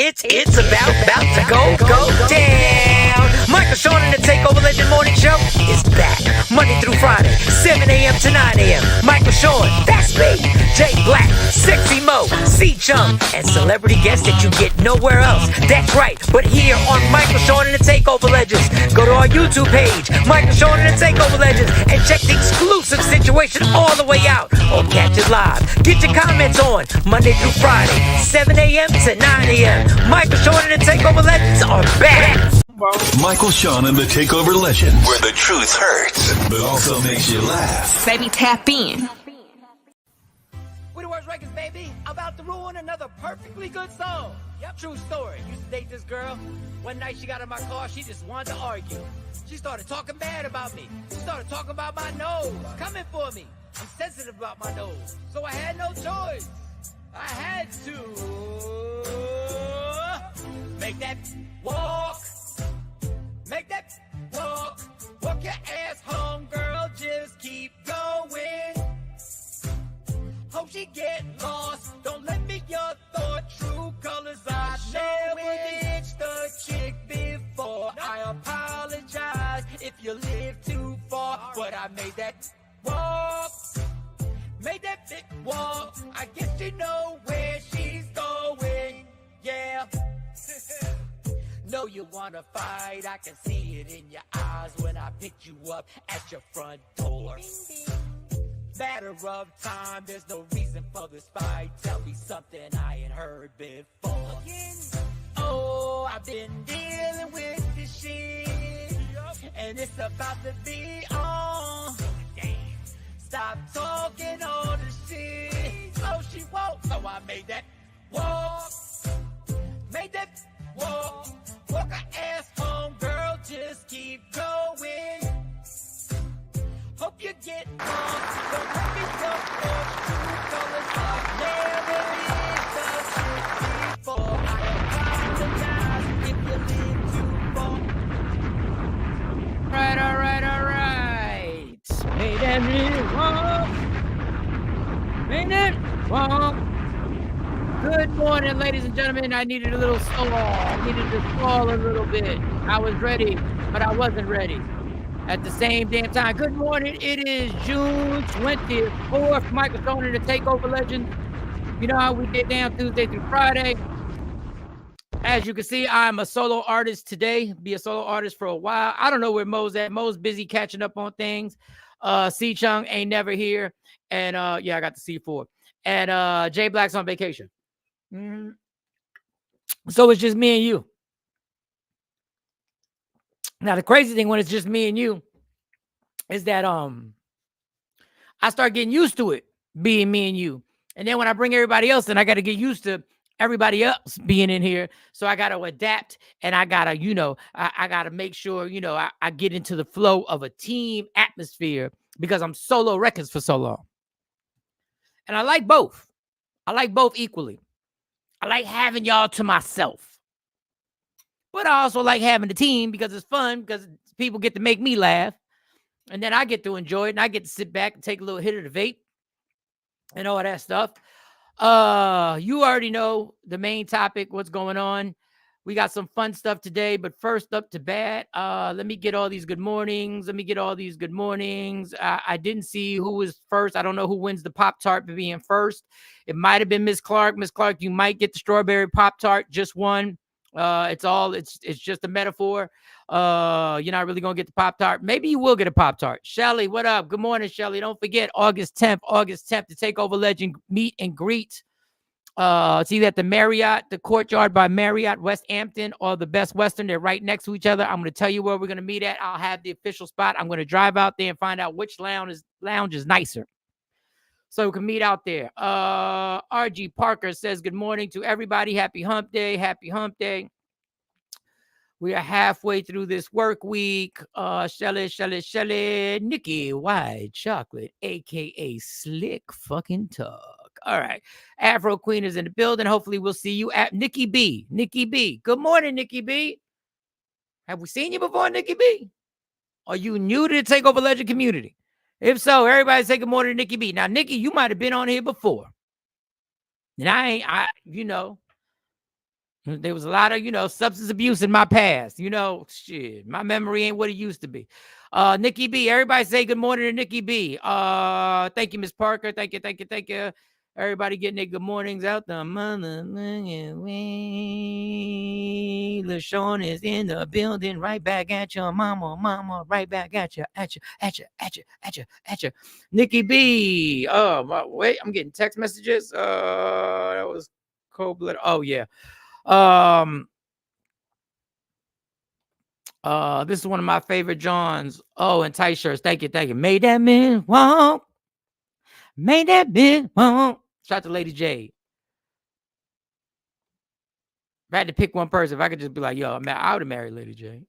It's about to go down. Michael Shawn and the Takeover Legend Morning Show is back. Monday through Friday, 7 a.m. to 9 a.m. Michael Shawn, that's me. Jay Black, Sexy Mo, C-Chung, and celebrity guests that you get nowhere else. That's right, but here on Michael Shawn and the Takeover Legends. Go to our YouTube page, Michael Shawn and the Takeover Legends, and check the exclusive situation all the way out. Or catch it live. Get your comments on Monday through Friday, 7 a.m. to 9 a.m. Michael Shawn and the Takeover Legends are back. Michael Shawn and the Takeover Legends, where the truth hurts, but also makes you laugh. Baby, tap in. We the Worst Records, baby. About to ruin another perfectly good song. Yep, true story. Used to date this girl. One night she got in my car. She just wanted to argue. She started talking bad about me. She started talking about my nose. Coming for me. I'm sensitive about my nose. So I had no choice. I had to make that walk. Make that walk. Walk your ass home, girl. Just keep going. Hope she get lost. Don't let me your thought. True colors. I never ditched a chick before. I apologize if you live too far, but I made that walk. Made that big walk. I guess you know where she's going. Yeah. Know you wanna fight. I can see it in your eyes when I picked you up at your front door. Matter of time, there's no reason for this fight. Tell me something I ain't heard before. Oh, I've been dealing with this shit, and it's about to be on. Stop talking all the shit. Oh, she won't. So I made that walk. Made that walk. Walk her ass home, girl. Just keep going. Hope you get lost. Don't let me go off. True colors are never in the shit before. I apologize if you live too far. All right. Made that walk. Made that walk. Good morning, ladies and gentlemen. I needed a little stall. I needed to stall a little bit. I was ready, but I wasn't ready at the same damn time. Good morning. It is June 24th. Michael Shawn and the Takeover Legends. You know how we get down Tuesday through Friday. As you can see, I'm a solo artist today. Be a solo artist for a while. I don't know where Mo's at. Mo's busy catching up on things. C-Chung ain't never here. And yeah, I got the C4. And Jay Black's on vacation. So it's just me and you. Now, the crazy thing when it's just me and you is that I start getting used to it being me and you. And then when I bring everybody else in, I got to get used to everybody else being in here. So I got to adapt, and I got to, I got to make sure, I get into the flow of a team atmosphere because I'm solo records for so long. And I like both. I like both equally. I like having y'all to myself. But I also like having the team because it's fun, because people get to make me laugh. And then I get to enjoy it, and I get to sit back and take a little hit of the vape and all that stuff. You already know the main topic, what's going on. We got some fun stuff today, but first up to bat, let me get all these good mornings. I didn't see who was first. I don't know who wins the Pop-Tart for being first. It might have been Miss Clark. Miss Clark, you might get the strawberry Pop-Tart, just one. It's just a metaphor. You're not really going to get the Pop-Tart. Maybe you will get a Pop-Tart. Shelly, what up? Good morning, Shelly. Don't forget, August 10th, the Takeover Legend meet and greet. It's either at the Marriott, the Courtyard by Marriott, West Hampton, or the Best Western. They're right next to each other. I'm going to tell you where we're going to meet at. I'll have the official spot. I'm going to drive out there and find out which lounge is nicer, so we can meet out there. RG Parker says, good morning to everybody. Happy hump day. We are halfway through this work week. Shelly. Nikki White Chocolate, a.k.a. Slick fucking Talk. All right. Afro Queen is in the building. Hopefully we'll see you at Nikki B. Good morning, Nikki B. Have we seen you before, Nikki B? Are you new to the Takeover Legend community? If so, everybody say good morning to Nikki B. Now, Nikki, you might have been on here before. And There was a lot of, substance abuse in my past. Shit, my memory ain't what it used to be. Nikki B, everybody say good morning to Nikki B. Thank you, Miss Parker. Thank you, thank you, thank you. Everybody getting their good mornings out the mother. Shawn is in the building. Right back at you, mama. Right back at you. Nikki B. Wait, I'm getting text messages. That was cold blood. Oh yeah. This is one of my favorite Johns. Oh, and tight shirts. Thank you. Made that man walk. Made that man walk. Shout out to Lady J. If I had to pick one person, if I could just be like, yo, I would have married Lady J.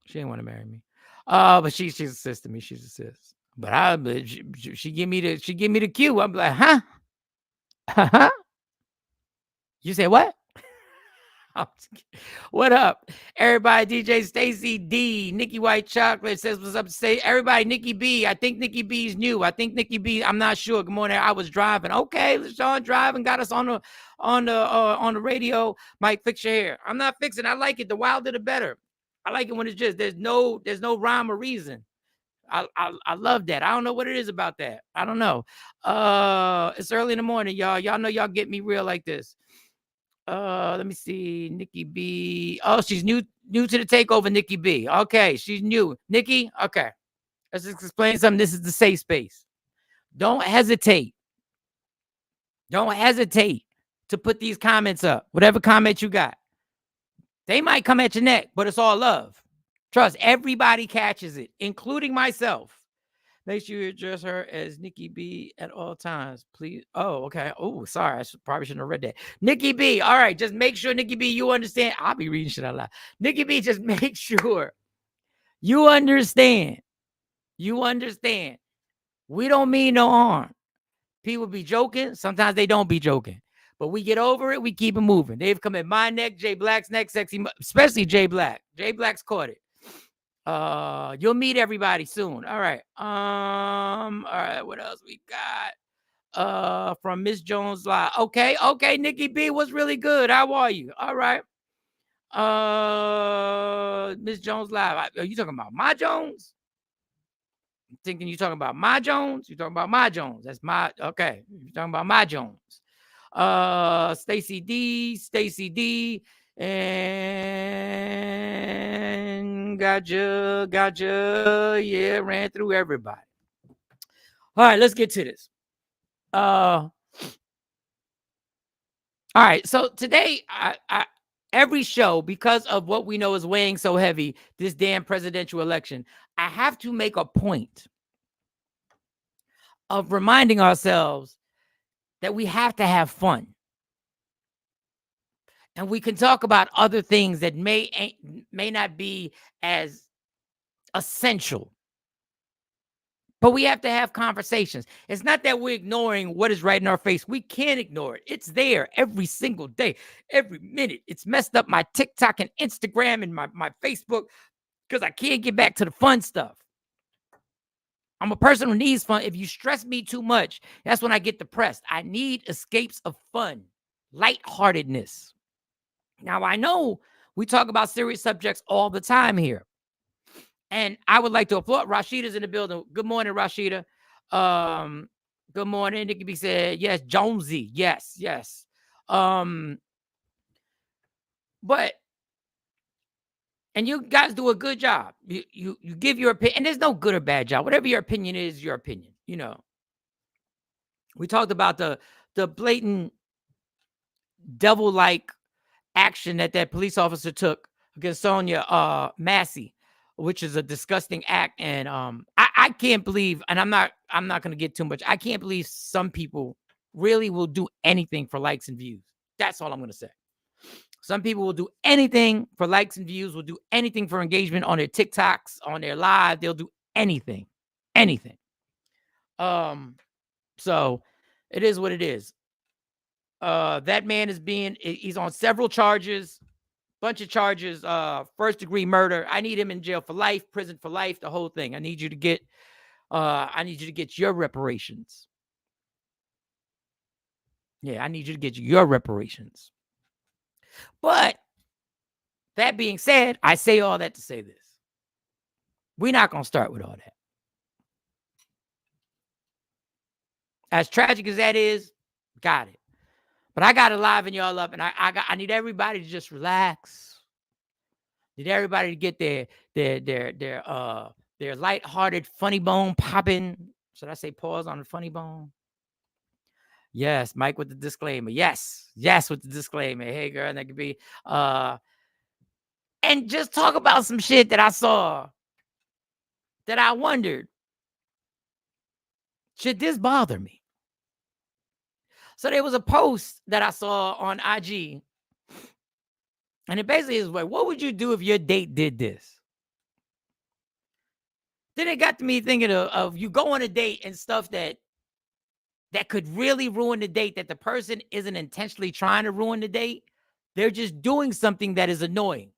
She didn't want to marry me. But she's a sis to me. She's a sis. But she give me the cue. I'm like, huh? You say what? What up, everybody? DJ Stacy D, Nikki White Chocolate says what's up. Say everybody, Nikki B. I think Nikki B's new. I'm not sure. Good morning. I was driving. Okay, Shawn driving got us on the radio. Mike, fix your hair. I'm not fixing. I like it. The wilder the better. I like it when it's just there's no rhyme or reason. I love that. I don't know what it is about that. I don't know. It's early in the morning, y'all. Y'all know y'all get me real like this. Let me see. Nikki B. Oh, she's new to the takeover, Nikki B. Okay, she's new. Nikki, okay. Let's just explain something. This is the safe space. Don't hesitate. Don't hesitate to put these comments up. Whatever comment you got. They might come at your neck, but it's all love. Trust, everybody catches it, including myself. Make sure you address her as Nikki B at all times, please. Oh, okay. Oh, sorry. Probably shouldn't have read that. Nikki B. All right. Just make sure, Nikki B, you understand. I'll be reading shit out loud. Nikki B, just make sure you understand. You understand. We don't mean no harm. People be joking. Sometimes they don't be joking. But we get over it. We keep it moving. They've come at my neck, Jay Black's neck, sexy, especially Jay Black. Jay Black's caught it. You'll meet everybody soon. All right. All right, what else we got? From Miss Jones Live. Okay, Nikki B was really good. How are you? All right. Miss Jones Live. Are you talking about my Jones? I'm thinking you talking about my Jones? You talking about my Jones. That's my okay. You're talking about my Jones. Stacy D. And gotcha. Yeah, ran through everybody. All right, let's get to this. All right, so today, I every show, because of what we know is weighing so heavy, this damn presidential election, I have to make a point of reminding ourselves that we have to have fun. And we can talk about other things that may not be as essential. But we have to have conversations. It's not that we're ignoring what is right in our face. We can't ignore it. It's there every single day, every minute. It's messed up my TikTok and Instagram and my Facebook because I can't get back to the fun stuff. I'm a person who needs fun. If you stress me too much, that's when I get depressed. I need escapes of fun, lightheartedness. Now, I know we talk about serious subjects all the time here. And I would like to applaud. Rashida's in the building. Good morning, Rashida. Good morning. Nikki B said, yes, Jonesy. Yes. But, and you guys do a good job. You give your opinion, and there's no good or bad job. Whatever your opinion is, your opinion. We talked about the blatant devil-like action that police officer took against Sonia Massey, which is a disgusting act. And I can't believe, and I'm not going to get too much. I can't believe some people really will do anything for likes and views. That's all I'm going to say. Some people will do anything for likes and views, will do anything for engagement on their TikToks, on their live. They'll do anything. So it is what it is. That man he's on several charges, bunch of charges, first-degree murder. I need him in jail for life, prison for life, the whole thing. I need you to get your reparations. Yeah, I need you to get your reparations. But that being said, I say all that to say this. We're not going to start with all that. As tragic as that is, got it. But I got to liven y'all up, and I need everybody to just relax. Need everybody to get their lighthearted funny bone popping. Should I say pause on the funny bone? Yes, Mike with the disclaimer. Yes, with the disclaimer. Hey, girl, that could be. And just talk about some shit that I saw that I wondered, should this bother me? So there was a post that I saw on IG, and it basically is like, what would you do if your date did this? Then it got to me thinking of you go on a date and stuff that could really ruin the date, that the person isn't intentionally trying to ruin the date. They're just doing something that is annoying.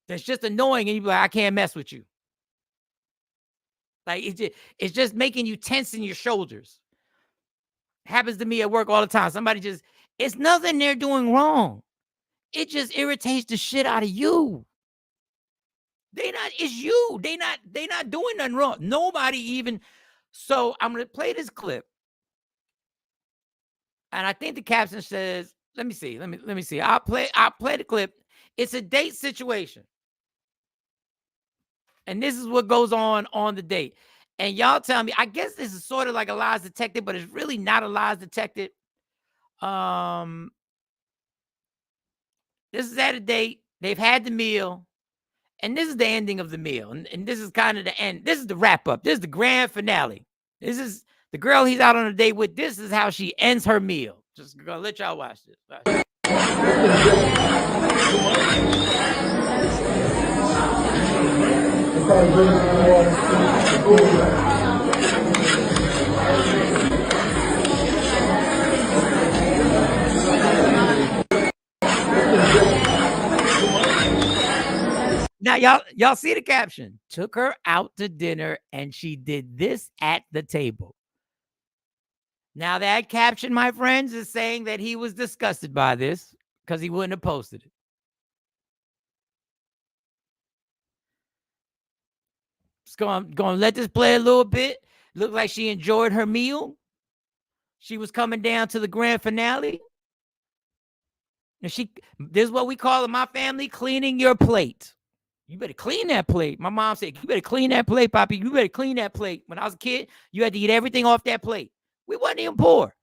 That's just annoying, and you be like, I can't mess with you. Like it's just making you tense in your shoulders. Happens to me at work all the time. Somebody just, it's nothing they're doing wrong. It just irritates the shit out of you. It's you. They not doing nothing wrong. Nobody even. So I'm gonna play this clip. And I think the caption says, let me see. I'll play the clip. It's a date situation. And this is what goes on the date. And y'all tell me, I guess this is sort of like a lies detected, but it's really not a lies detected. This is at a date. They've had the meal. And this is the ending of the meal. And this is kind of the end. This is the wrap up. This is the grand finale. This is the girl he's out on a date with. This is how she ends her meal. Just gonna let y'all watch this. Now, y'all see the caption. Took her out to dinner and she did this at the table. Now, that caption, my friends, is saying that he was disgusted by this because he wouldn't have posted it. Just going to let this play a little bit. Looked like she enjoyed her meal. She was coming down to the grand finale. And this is what we call in my family, cleaning your plate. You better clean that plate. My mom said, you better clean that plate, Poppy. You better clean that plate. When I was a kid, you had to eat everything off that plate. We wasn't even poor.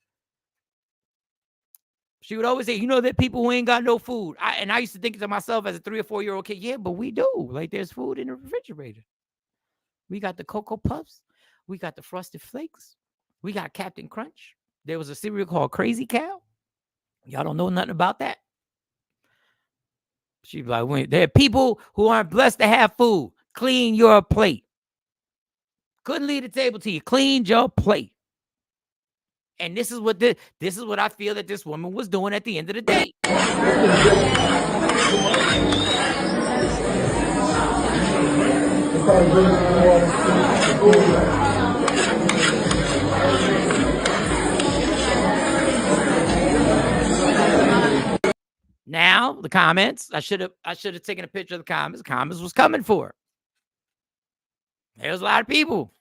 She would always say, you know, that people who ain't got no food. I used to think to myself as a 3 or 4 year old kid, yeah, but we do. Like, there's food in the refrigerator. We got the Cocoa Puffs. We got the Frosted Flakes. We got Captain Crunch. There was a cereal called Crazy Cow. Y'all don't know nothing about that. She'd be like, there are people who aren't blessed to have food. Clean your plate. Couldn't leave the table till you cleaned your plate. And this is what I feel that this woman was doing at the end of the day. Now, the comments, I should have taken a picture of the comments. The comments was coming for her. There's a lot of people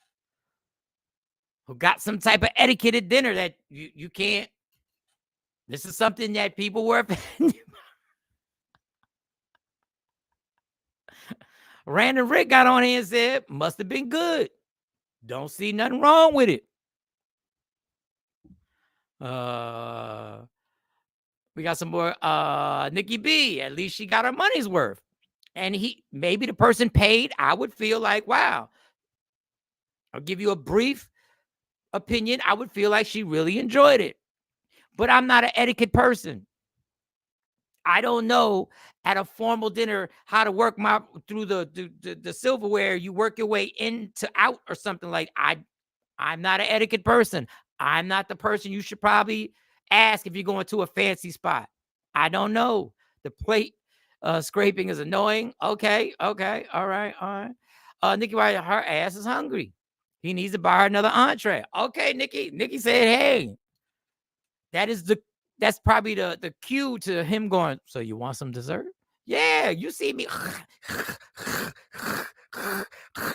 who got some type of etiquette at dinner that you can't. This is something that people were offended. Random Rick got on here and said, must have been good. Don't see nothing wrong with it. We got some more. Nikki B, at least she got her money's worth. And maybe the person paid. I would feel like, wow. I'll give you a brief opinion. I would feel like she really enjoyed it. But I'm not an etiquette person. I don't know at a formal dinner how to work through the silverware. You work your way in to out or something like. I'm not an etiquette person. I'm not the person you should probably ask if you're going to a fancy spot. I don't know. The plate scraping is annoying. Okay. All right. Nikki, her ass is hungry. He needs to buy her another entree. Okay, Nikki. Nikki said, hey, that is the that's probably the cue to him going, so you want some dessert? Yeah, you see me.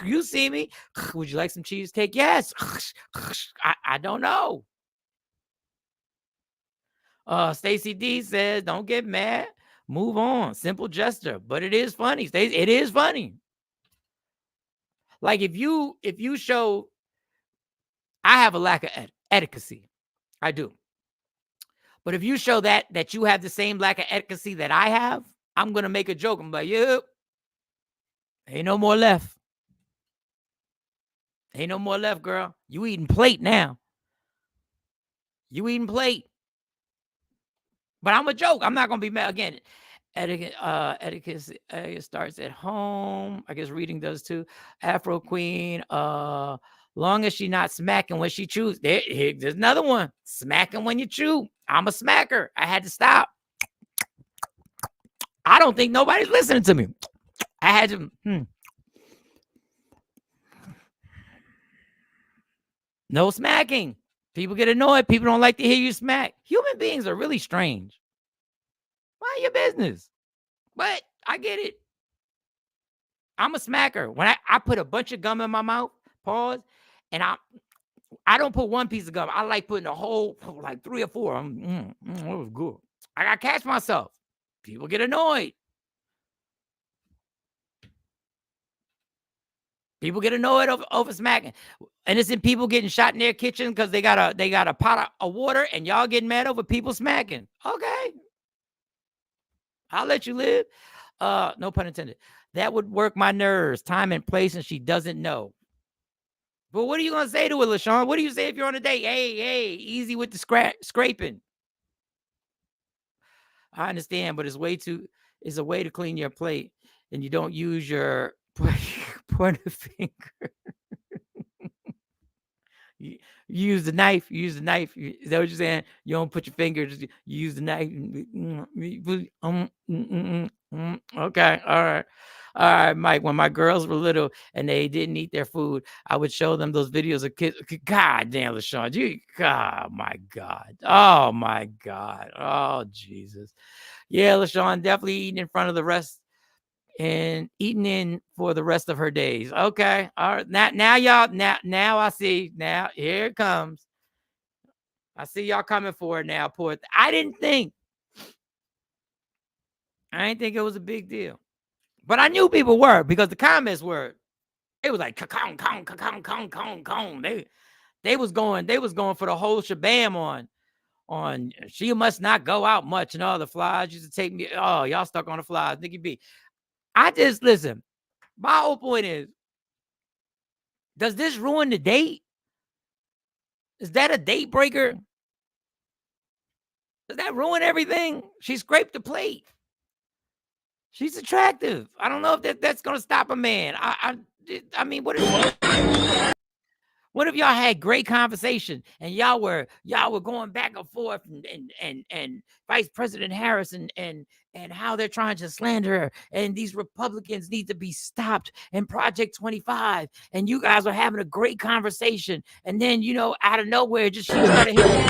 You see me. Would you like some cheesecake? Yes. I don't know. Stacy D says, don't get mad. Move on. Simple gesture. But it is funny. It is funny. Like if you show, I have a lack of etiquette. I do. But if you show that you have the same lack of etiquette that I have, I'm gonna make a joke. I'm like, yep, ain't no more left. Ain't no more left, girl. You eating plate now. You eating plate. But I'm a joke. I'm not gonna be mad again. Etiquette starts at home. I guess reading does too. Afro Queen. Long as she not smacking when she chews. There's another one. Smacking when you chew. I'm a smacker. I had to stop. I don't think nobody's listening to me. I had to. No smacking. People get annoyed. People don't like to hear you smack. Human beings are really strange. Mind your business. But I get it. I'm a smacker. When I put a bunch of gum in my mouth, pause, and I don't put one piece of gum. I like putting a whole, like 3 or 4. It was good. I got to catch myself. People get annoyed. People get annoyed over smacking. Innocent people getting shot in their kitchen because they got a pot of water and y'all getting mad over people smacking. Okay. I'll let you live. No pun intended. That would work my nerves. Time and place, and she doesn't know. But what are you gonna say to her, LaShawn? What do you say if you're on a date? Hey, easy with the scraping. I understand, but it's a way to clean your plate, and you don't use your pointer finger. You use the knife. Is that what you're saying? You don't put your finger. You use the knife. Okay. All right, Mike. When my girls were little and they didn't eat their food, I would show them those videos of kids. God damn, LaShawn. Oh my God. Oh, Jesus. Yeah, LaShawn definitely eating in front of the rest and eating in for the rest of her days. Okay. All right. Now y'all, now I see. Now here it comes. I see y'all coming for it now. I didn't think it was a big deal. But I knew people were because the comments were. It was like kong. They was going for the whole shabam on she must not go out much and all the flies used to take me. Oh, y'all stuck on the flies. Nikki B. I just listen. My whole point is, does this ruin the date? Is that a date breaker? Does that ruin everything? She scraped the plate. She's attractive. I don't know if that's gonna stop a man. I mean, what if y'all had great conversation and y'all were going back and forth and Vice President Harris and how they're trying to slander her and these Republicans need to be stopped and Project 25 and you guys are having a great conversation and then out of nowhere just she started hitting.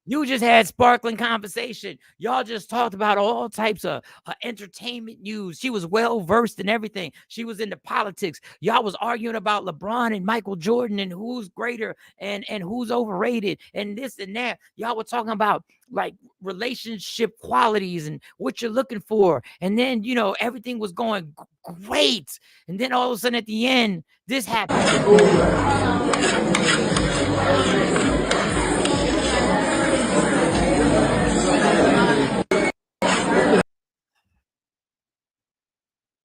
You just had sparkling conversation. Y'all just talked about all types of entertainment news. She was well versed in everything. She was into politics. Y'all was arguing about LeBron and Michael Jordan and who's greater and who's overrated and this and that. Y'all were talking about like relationship qualities and what you're looking for. And then, everything was going great. And then all of a sudden at the end, this happened.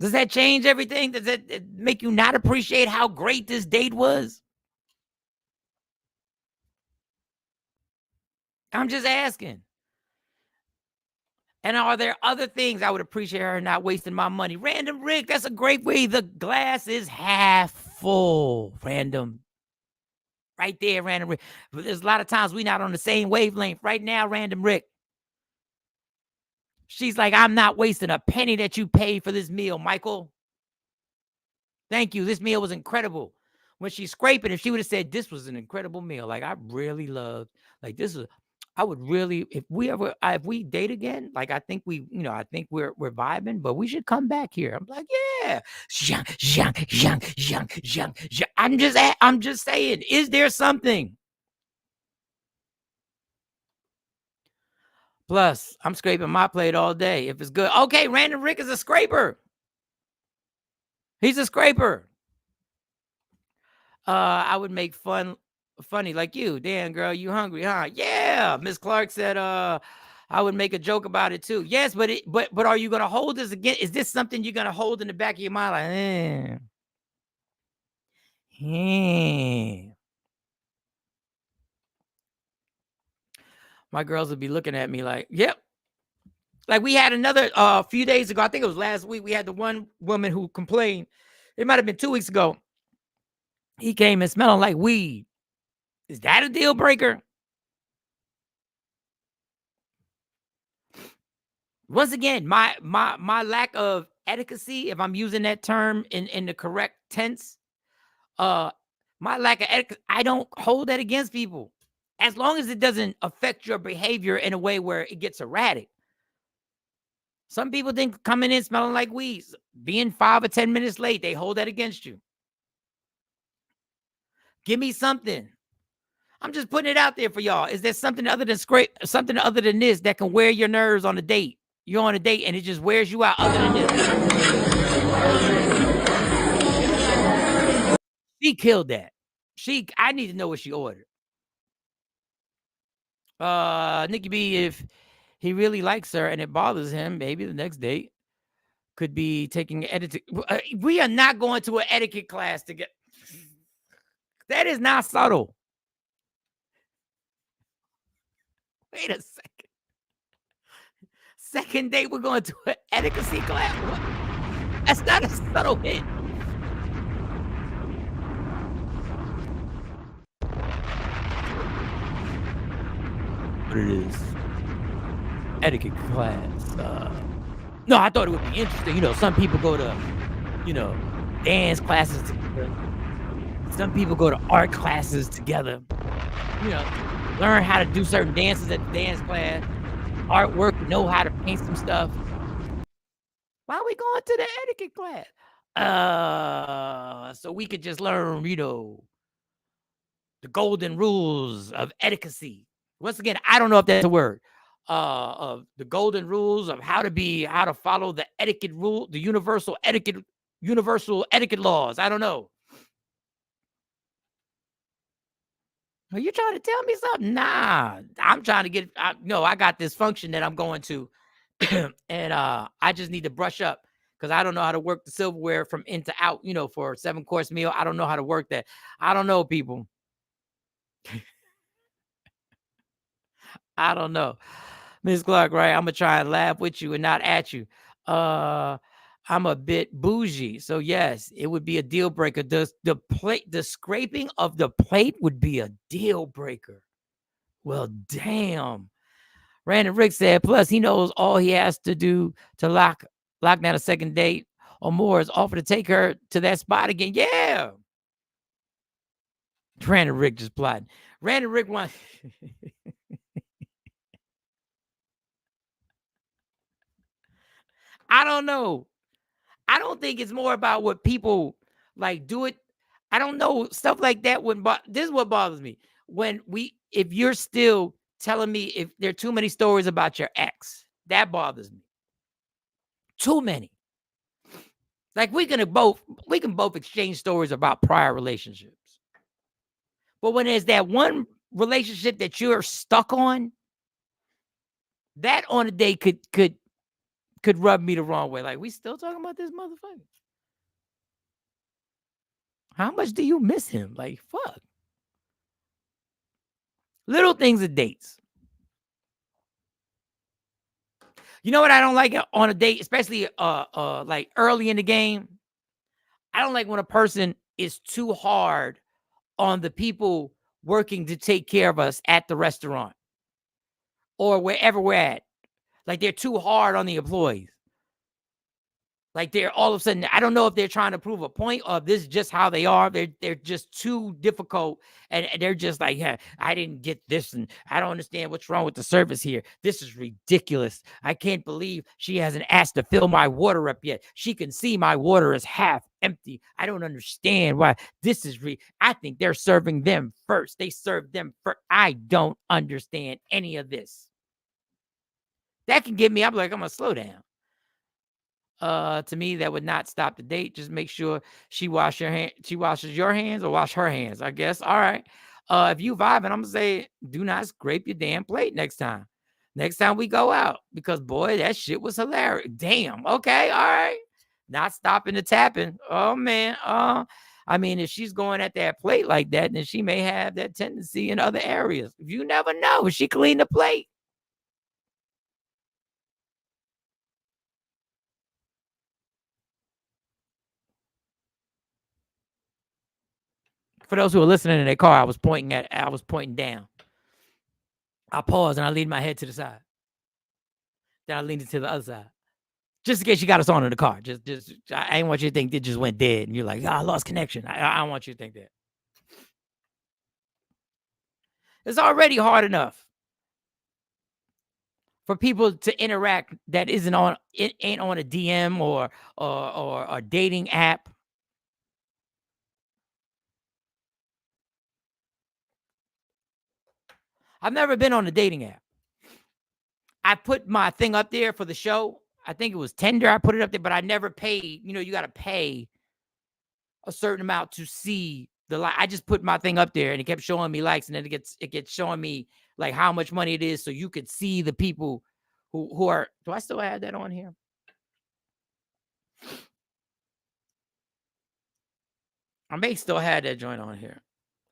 Does that change everything? Does it make you not appreciate how great this date was? I'm just asking. And are there other things I would appreciate her not wasting my money? Random Rick, that's a great way. The glass is half full. Random. Right there, Random Rick. But there's a lot of times we're not on the same wavelength. Right now, Random Rick. She's like, I'm not wasting a penny that you paid for this meal, Michael. Thank you. This meal was incredible. When she's scraping, if she would have said, this was an incredible meal, like I really loved, like this is, I would really, if we date again, like I think I think we're vibing, but we should come back here. I'm like, yeah. Zhang, zhang, zhang, zhang, zhang, zhang. I'm just saying, is there something? Plus, I'm scraping my plate all day. If it's good. Okay, Random Rick is a scraper. He's a scraper. I would make funny like you. Damn, girl, you hungry, huh? Yeah. Miss Clark said, I would make a joke about it too. Yes, but are you gonna hold this again? Is this something you're gonna hold in the back of your mind? Like, My girls would be looking at me like, yep. Like we had another few days ago, I think it was last week. We had the one woman who complained. It might have been 2 weeks ago. He came and smelling like weed. Is that a deal breaker? Once again, my lack of etiquette, if I'm using that term in the correct tense, my lack of etiquette, I don't hold that against people. As long as it doesn't affect your behavior in a way where it gets erratic. Some people think coming in smelling like weed, being 5 or 10 minutes late, they hold that against you. Give me something. I'm just putting it out there for y'all. Is there something other than something other than this that can wear your nerves on a date? You're on a date and it just wears you out other than this. She killed that. I need to know what she ordered. Nikki B, if he really likes her and it bothers him, maybe the next date could be taking etiquette. We are not going to an etiquette class to get. That is not subtle. Wait a second. Second date, we're going to an etiquette class. What? That's not a subtle hit. What it is? Etiquette class. No, I thought it would be interesting. Some people go to, dance classes together. Some people go to art classes together. Learn how to do certain dances at the dance class. Artwork, know how to paint some stuff. Why are we going to the etiquette class? So we could just learn, the golden rules of etiquette. Once again, I don't know if that's a word. Of the golden rules of how to follow the etiquette rule, the universal etiquette laws. I don't know. Are you trying to tell me something? Nah, I'm trying to I got this function that I'm going to, and I just need to brush up because I don't know how to work the silverware from in to out, for a 7-course meal. I don't know how to work that. I don't know, people. I don't know. Miss Clark, right? I'm gonna try and laugh with you and not at you. I'm a bit bougie, so yes, it would be a deal breaker. The scraping of the plate would be a deal breaker. Well, damn. Random Rick said, plus he knows all he has to do to lock down a second date or more is offer to take her to that spot again. Yeah. Random Rick just plotting. Random Rick wants. I don't know. I don't think it's more about what people like do it. I don't know. Stuff like that wouldn't this is what bothers me. If you're still telling me if there are too many stories about your ex, that bothers me. Too many. Like we can both exchange stories about prior relationships. But when there's that one relationship that you're stuck on, that on a day could rub me the wrong way. Like, we still talking about this motherfucker? How much do you miss him? Like, fuck. Little things of dates. You know what I don't like on a date, especially like early in the game? I don't like when a person is too hard on the people working to take care of us at the restaurant or wherever we're at. Like they're too hard on the employees. Like they're all of a sudden, I don't know if they're trying to prove a point or if this is just how they are. They're just too difficult. And they're just like, yeah, I didn't get this. And I don't understand what's wrong with the service here. This is ridiculous. I can't believe she hasn't asked to fill my water up yet. She can see my water is half empty. I don't understand why this is I think they're serving them first. They serve them first. I don't understand any of this. That can get me, I'm like, I'm going to slow down. To me, that would not stop the date. Just make sure she washes your hands or wash her hands, I guess. All right. If you vibing, I'm gonna say, do not scrape your damn plate next time. Next time we go out, because boy, that shit was hilarious. Damn. Okay. All right. Not stopping the tapping. Oh man. I mean, if she's going at that plate like that, then she may have that tendency in other areas. You never know. If she clean the plate. For those who are listening in their car, I was pointing down. I pause and I lean my head to the side. Then I leaned it to the other side. Just in case you got us on in the car. I ain't want you to think it just went dead and you're like, I lost connection. I don't want you to think that. It's already hard enough for people to interact that ain't on a DM or a dating app. I've never been on a dating app. I put my thing up there for the show. I think it was Tinder. I put it up there, but I never paid. You know, you got to pay a certain amount to see the like. I just put my thing up there and it kept showing me likes, and then it gets showing me like how much money it is, so you could see the people who are. Do I still have that on here? I may still have that joint on here.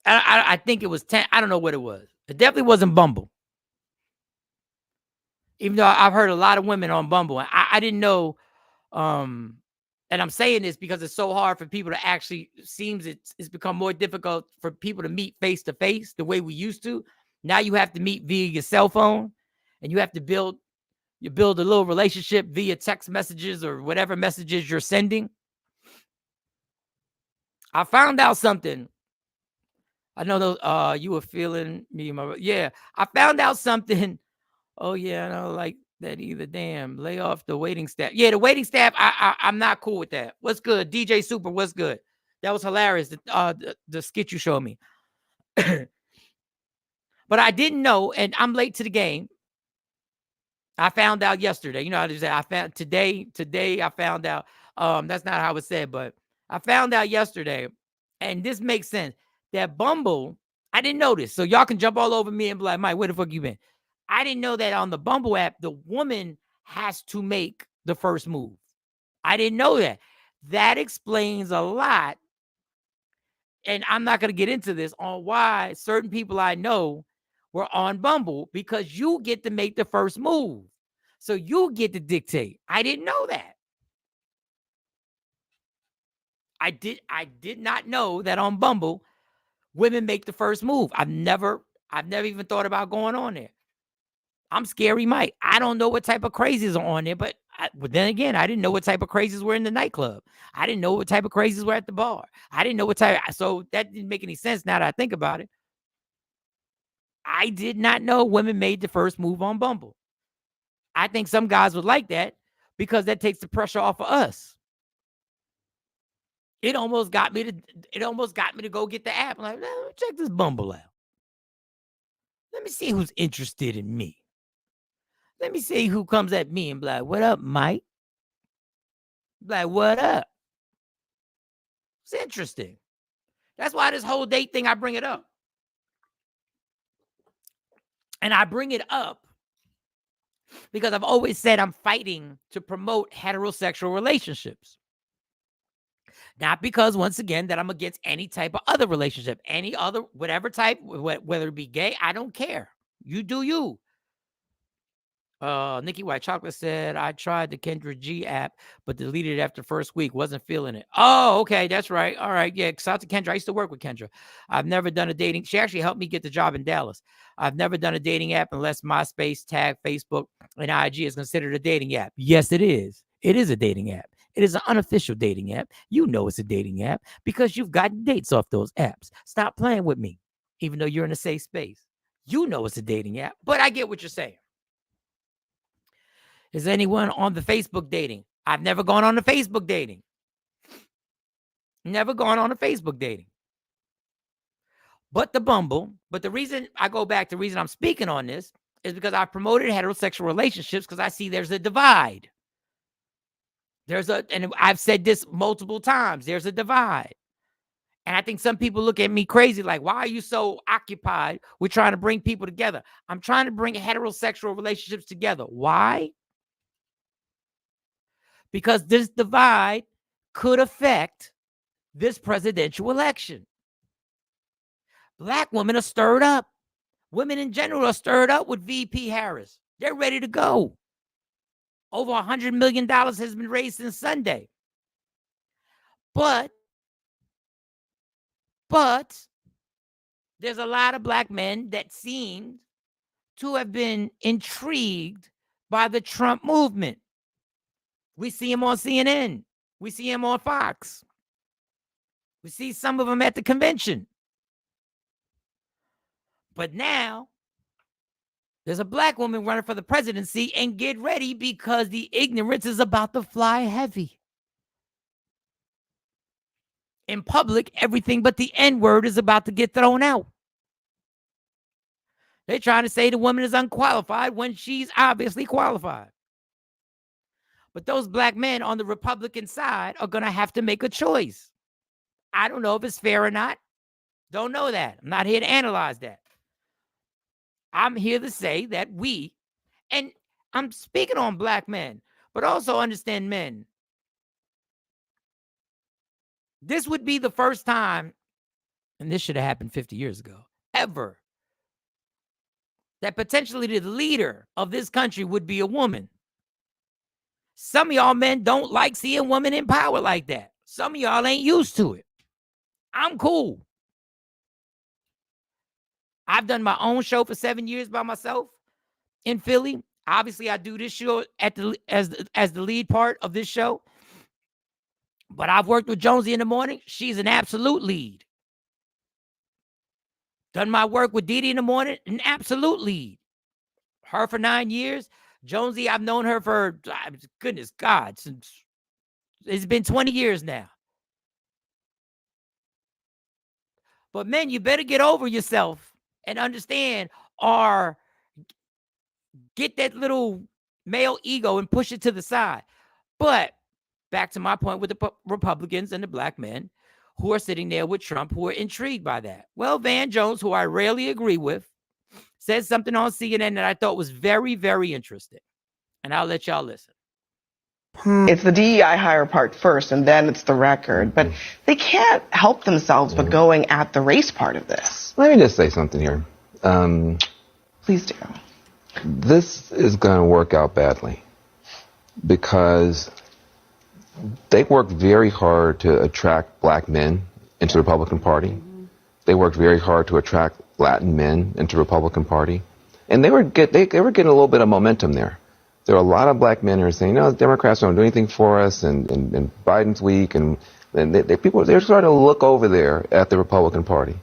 I think it was 10. I don't know what it was. It definitely wasn't Bumble. Even though I've heard a lot of women on Bumble, and I didn't know. And I'm saying this because it's so hard for people to actually, seems it's become more difficult for people to meet face to face the way we used to. Now you have to meet via your cell phone, and you have to build a little relationship via text messages or whatever messages you're sending. I found out something. I know those, you were feeling me. Yeah, I found out something. Oh yeah, I don't like that either. Damn, lay off the waiting staff. Yeah, the waiting staff. I'm not cool with that. What's good, DJ Super? What's good? That was hilarious. The skit you showed me. But I didn't know, and I'm late to the game. I found out yesterday. You know how to say I found today. Today I found out. That's not how it said, but I found out yesterday, and this makes sense. That Bumble, I didn't know this. So y'all can jump all over me and be like, Mike, where the fuck you been? I didn't know that on the Bumble app, the woman has to make the first move. I didn't know that. That explains a lot. And I'm not going to get into this on why certain people I know were on Bumble, because you get to make the first move. So you get to dictate. I didn't know that. I did not know that on Bumble, women make the first move. I've never even thought about going on there. I'm Scary Mike. I don't know what type of crazies are on there, but then again, I didn't know what type of crazies were in the nightclub. I didn't know what type of crazies were at the bar. I didn't know what type. So that didn't make any sense now that I think about it. I did not know women made the first move on Bumble. I think some guys would like that because that takes the pressure off of us. It almost got me to go get the app. I'm like, let me check this Bumble out. Let me see who's interested in me. Let me see who comes at me and be like, what up, Mike? Like, what up? It's interesting. That's why this whole date thing, I bring it up. And I bring it up because I've always said I'm fighting to promote heterosexual relationships. Not because, once again, that I'm against any type of other relationship, any other, whatever type, whether it be gay, I don't care. You do you. Nikki White Chocolate said, I tried the Kendra G app, but deleted it after first week. Wasn't feeling it. Oh, okay. That's right. All right. Yeah. Shout out to Kendra. I used to work with Kendra. I've never done a dating. She actually helped me get the job in Dallas. I've never done a dating app unless MySpace, Tag, Facebook, and IG is considered a dating app. Yes, it is. It is a dating app. It is an unofficial dating app. You know it's a dating app because you've gotten dates off those apps. Stop playing with me, even though you're in a safe space. You know it's a dating app, but I get what you're saying. Is anyone on the Facebook dating? I've never gone on the Facebook dating. Never gone on a Facebook dating. But the Bumble. But the reason I go back, the reason I'm speaking on this is because I've promoted heterosexual relationships because I see there's a divide. And I've said this multiple times, there's a divide. And I think some people look at me crazy, like, why are you so occupied with trying to bring people together? I'm trying to bring heterosexual relationships together. Why? Because this divide could affect this presidential election. Black women are stirred up. Women in general are stirred up with VP Harris. They're ready to go. Over $100 million has been raised since Sunday. But there's a lot of black men that seem to have been intrigued by the Trump movement. We see him on CNN. We see him on Fox. We see some of them at the convention. But now there's a black woman running for the presidency, and get ready because the ignorance is about to fly heavy. In public, everything but the N-word is about to get thrown out. They're trying to say the woman is unqualified when she's obviously qualified. But those black men on the Republican side are going to have to make a choice. I don't know if it's fair or not. Don't know that. I'm not here to analyze that. I'm here to say that and I'm speaking on black men, but also understand men. This would be the first time, and this should have happened 50 years ago, ever, that potentially the leader of this country would be a woman. Some of y'all men don't like seeing women in power like that. Some of y'all ain't used to it. I'm cool. I've done my own show for 7 years by myself in Philly. Obviously, I do this show as the lead part of this show. But I've worked with Jonesy in the morning. She's an absolute lead. Done my work with Dee Dee in the morning, an absolute lead. Her for 9 years. Jonesy, I've known her for, goodness God, since it's been 20 years now. But men, you better get over yourself and understand, or get that little male ego and push it to the side. But back to my point with the Republicans and the black men who are sitting there with Trump, who are intrigued by that. Well, Van Jones, who I rarely agree with, said something on CNN that I thought was very, very interesting. And I'll let y'all listen. It's the DEI hire part first, and then it's the record. But they can't help themselves but going at the race part of this. Let me just say something here. Please do. This is going to work out badly because they worked very hard to attract black men into the Republican Party. They worked very hard to attract Latin men into the Republican Party. And they were getting a little bit of momentum there. There are a lot of black men who are saying, no, Democrats don't do anything for us, and Biden's weak, and they're starting to look over there at the Republican Party.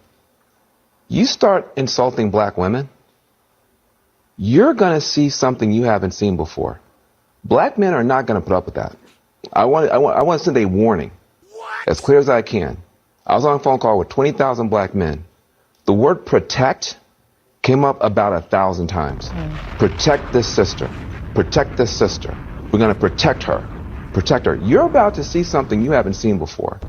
You start insulting black women, you're going to see something you haven't seen before. Black men are not going to put up with that. I want to send a warning, as clear as I can. I was on a phone call with 20,000 black men. The word protect came up about 1,000 times. Protect this sister. Protect this sister. We're going to protect her. Protect her. You're about to see something you haven't seen before.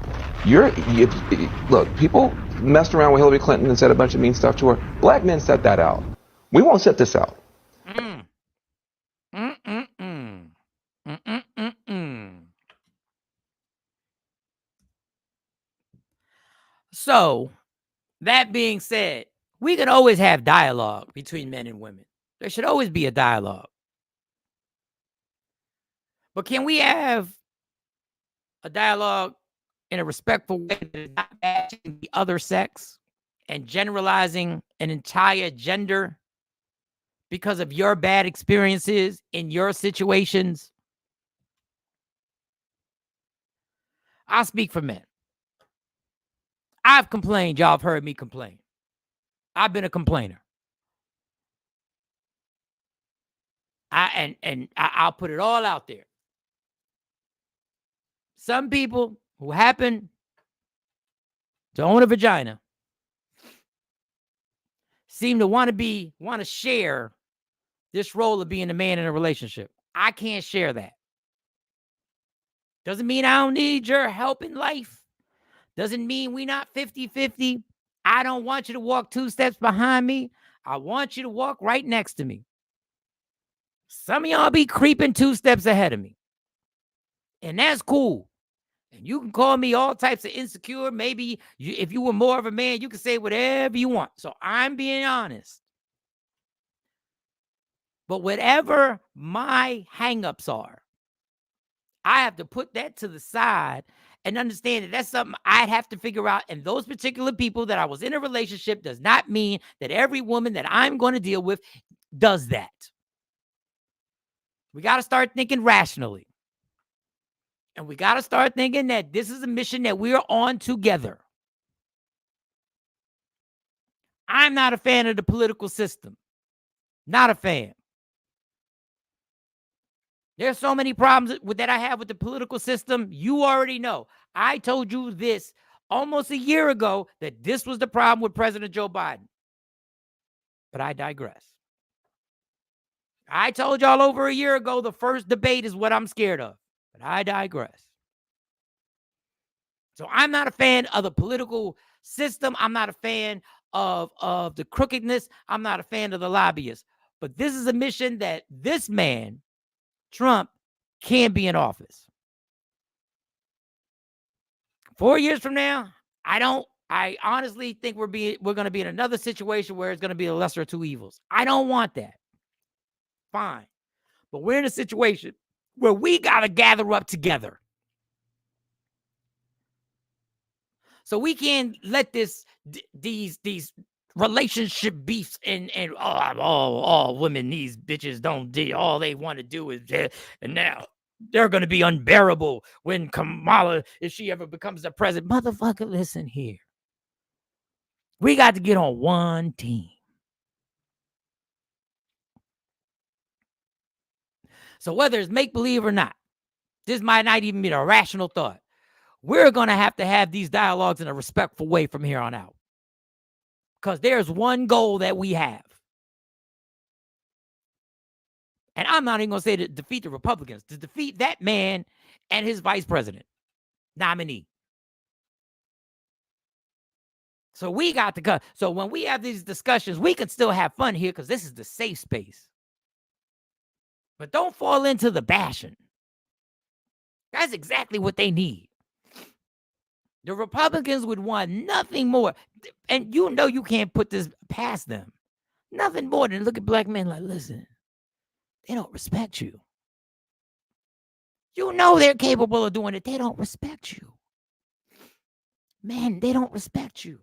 Look, people messed around with Hillary Clinton and said a bunch of mean stuff to her. Black men set that out. We won't set this out. So, that being said, we can always have dialogue between men and women. There should always be a dialogue. But can we have a dialogue in a respectful way that is not bashing the other sex and generalizing an entire gender because of your bad experiences in your situations? I speak for men. I've complained. Y'all have heard me complain. I've been a complainer. I'll put it all out there. Some people who happen to own a vagina seem to want to share this role of being a man in a relationship. I can't share that. Doesn't mean I don't need your help in life. Doesn't mean we not 50-50. I don't want you to walk 2 steps behind me. I want you to walk right next to me. Some of y'all be creeping 2 steps ahead of me. And that's cool. And you can call me all types of insecure. Maybe if you were more of a man, you can say whatever you want. So I'm being honest. But whatever my hangups are, I have to put that to the side and understand that that's something I'd have to figure out. And those particular people that I was in a relationship does not mean that every woman that I'm going to deal with does that. We got to start thinking rationally. And we got to start thinking that this is a mission that we're on together. I'm not a fan of the political system. Not a fan. There's so many problems that I have with the political system. You already know. I told you this almost a year ago that this was the problem with President Joe Biden. But I digress. I told y'all over a year ago the first debate is what I'm scared of. But I digress. So I'm not a fan of the political system. I'm not a fan of the crookedness. I'm not a fan of the lobbyists. But this is a mission that this man, Trump, can be in office. 4 years from now, I honestly think we're going to be in another situation where it's going to be a lesser of two evils. I don't want that. Fine. But we're in a situation where we got to gather up together. So we can't let these relationship beefs and all women, these bitches don't do, all they want to do is, and now they're going to be unbearable when Kamala, if she ever becomes the president. Motherfucker, listen here. We got to get on one team. So whether it's make-believe or not, this might not even be a rational thought. We're going to have these dialogues in a respectful way from here on out. Because there's one goal that we have. And I'm not even going to say to defeat the Republicans, to defeat that man and his vice president nominee. So we got to go. So when we have these discussions, we can still have fun here because this is the safe space. But don't fall into the bashing. That's exactly what they need. The Republicans would want nothing more. And you know you can't put this past them. Nothing more than look at black men like, listen, they don't respect you. You know they're capable of doing it. They don't respect you. Man, they don't respect you.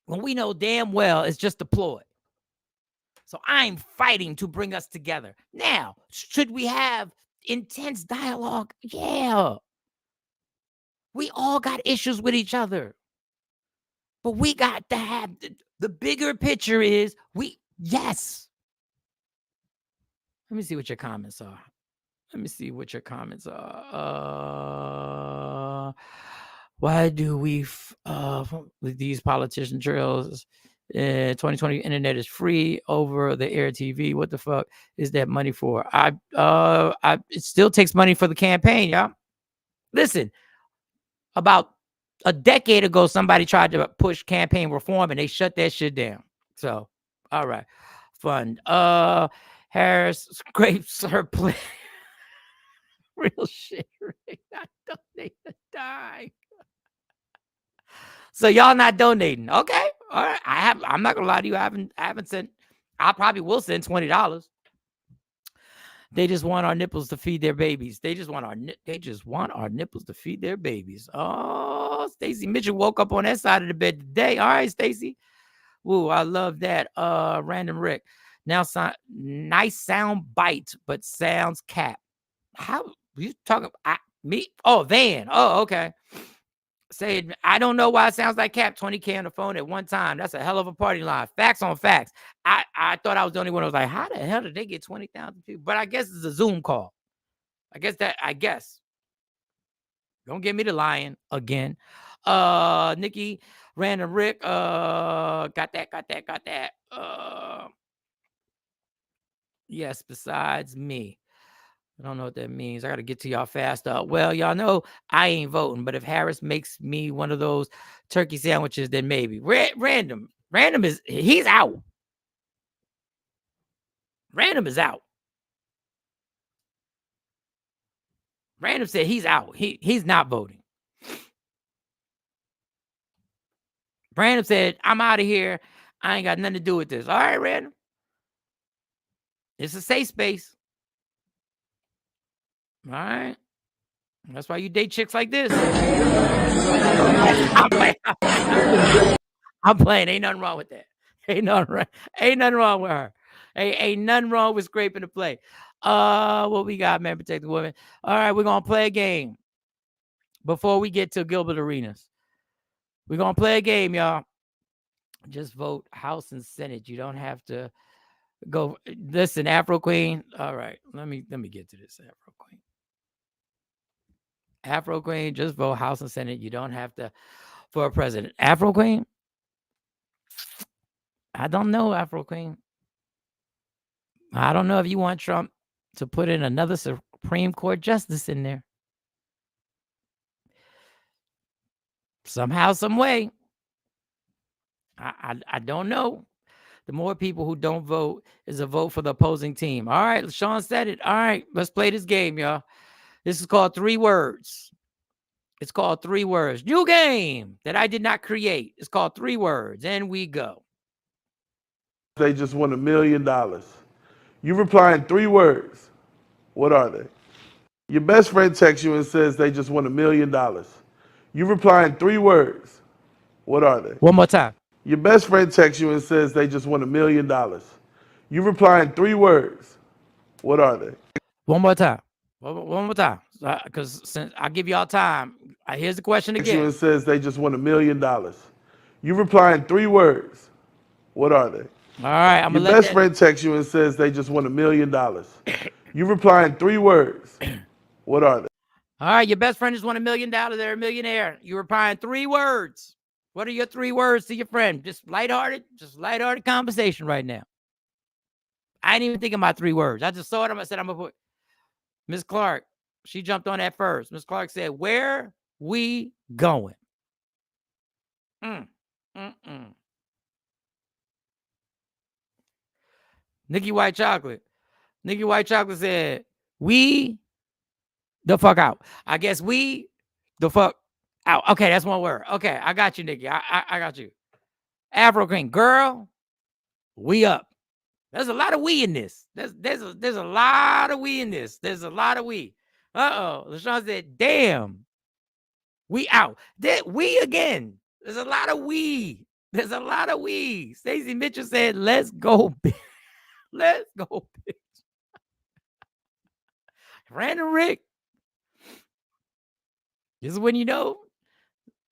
When we know damn well it's just a ploy. So I'm fighting to bring us together. Now, should we have intense dialogue? Yeah. We all got issues with each other. But we got to have the bigger picture is yes. Let me see what your comments are. Why do we with these politician drills? 2020 internet is free over the air TV. What the fuck is that money for? It still takes money for the campaign, y'all. Listen, about a decade ago, somebody tried to push campaign reform and they shut that shit down. So, all right. Fun. Harris scrapes her play. Real shit. Rick. I donate a dime. So y'all not donating. Okay. All right. I'm not gonna lie to you. I haven't sent. I probably will send $20. They just want our nipples to feed their babies. They just want our nipples to feed their babies. Oh, Stacey Mitchell woke up on that side of the bed today. All right, Stacey. Woo, I love that. Random Rick. Now, nice sound bite, but sounds cap. How you talking? Me? Oh, Van. Oh, okay. Said, I don't know why it sounds like Cap 20K on the phone at one time. That's a hell of a party line. Facts on facts. I thought I was the only one who was like, how the hell did they get 20,000 people? But I guess it's a Zoom call. I guess. Don't get me to lying again. Nikki, Random Rick, got that. Yes, besides me. I don't know what that means. I got to get to y'all fast. Well, y'all know I ain't voting, but if Harris makes me one of those turkey sandwiches, then maybe. Random he's out. Random is out. Random said he's out. He's not voting. Random said, I'm out of here. I ain't got nothing to do with this. All right, Random. It's a safe space. All right. That's why you date chicks like this. I'm playing. Ain't nothing wrong with that. Ain't nothing wrong with her. Ain't nothing wrong with scraping the play. What we got, man? Protect the women. All right, we're gonna play a game before we get to Gilbert Arenas. We're gonna play a game, y'all. Just vote House and Senate. You don't have to go. Listen, Afro Queen. All right, let me get to this Afro Queen. Afro Queen, just vote House and Senate. You don't have to for a president. Afro Queen. I don't know, Afro Queen. I don't know if you want Trump to put in another Supreme Court justice in there. Somehow, some way. I don't know. The more people who don't vote is a vote for the opposing team. All right, Shawn said it. All right, let's play this game, y'all. This is called 3 words. It's called 3 words. New game that I did not create. It's called 3 words. And we go. They just won $1 million. You reply in 3 words. What are they? Your best friend texts you and says they just won $1 million. You reply in 3 words. What are they? One more time. Your best friend texts you and says they just won $1 million. You reply in 3 words. What are they? One more time. One more time. Because since I give y'all time, here's the question Texts you again. and says they just won $1 million. You reply in 3 words. What are they? All right, I'm Your gonna let best that. friend texts you and says they just won $1 million. You reply in 3 words. What are they? All right, your best friend just won $1 million. They're a millionaire. You reply in 3 words. What are your 3 words to your friend? Just lighthearted conversation right now. I ain't even thinking about 3 words. I just saw it. I said, I'm gonna put Miss Clark. She jumped on that first. Miss Clark said, where we going? Nikki White Chocolate. Nikki White Chocolate said, we the fuck out. I guess we the fuck out. Okay, that's one word. Okay, I got you, Nikki. I got you. Afro Queen, girl, we up. There's a lot of we in this. There's a lot of we in this. There's a lot of we. LaShawn said, damn, we out. We again. There's a lot of we. There's a lot of we. Stacey Mitchell said, let's go, bitch. Let's go, bitch. Random Rick. This is when you know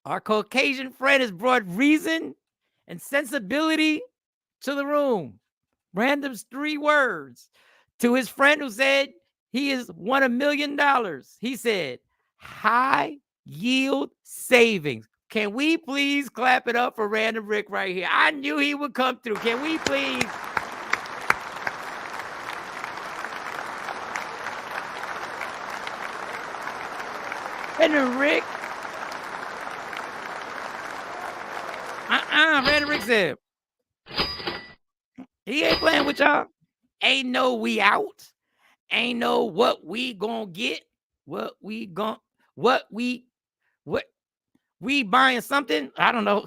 our Caucasian friend has brought reason and sensibility to the room. Random's 3 words. To his friend who said he has won $1 million. He said, high yield savings. Can we please clap it up for Random Rick right here? I knew he would come through. Can we please? Random Rick. Random Rick said, he ain't playing with y'all. Ain't no we out. Ain't no what we gonna get. What we buying something? I don't know.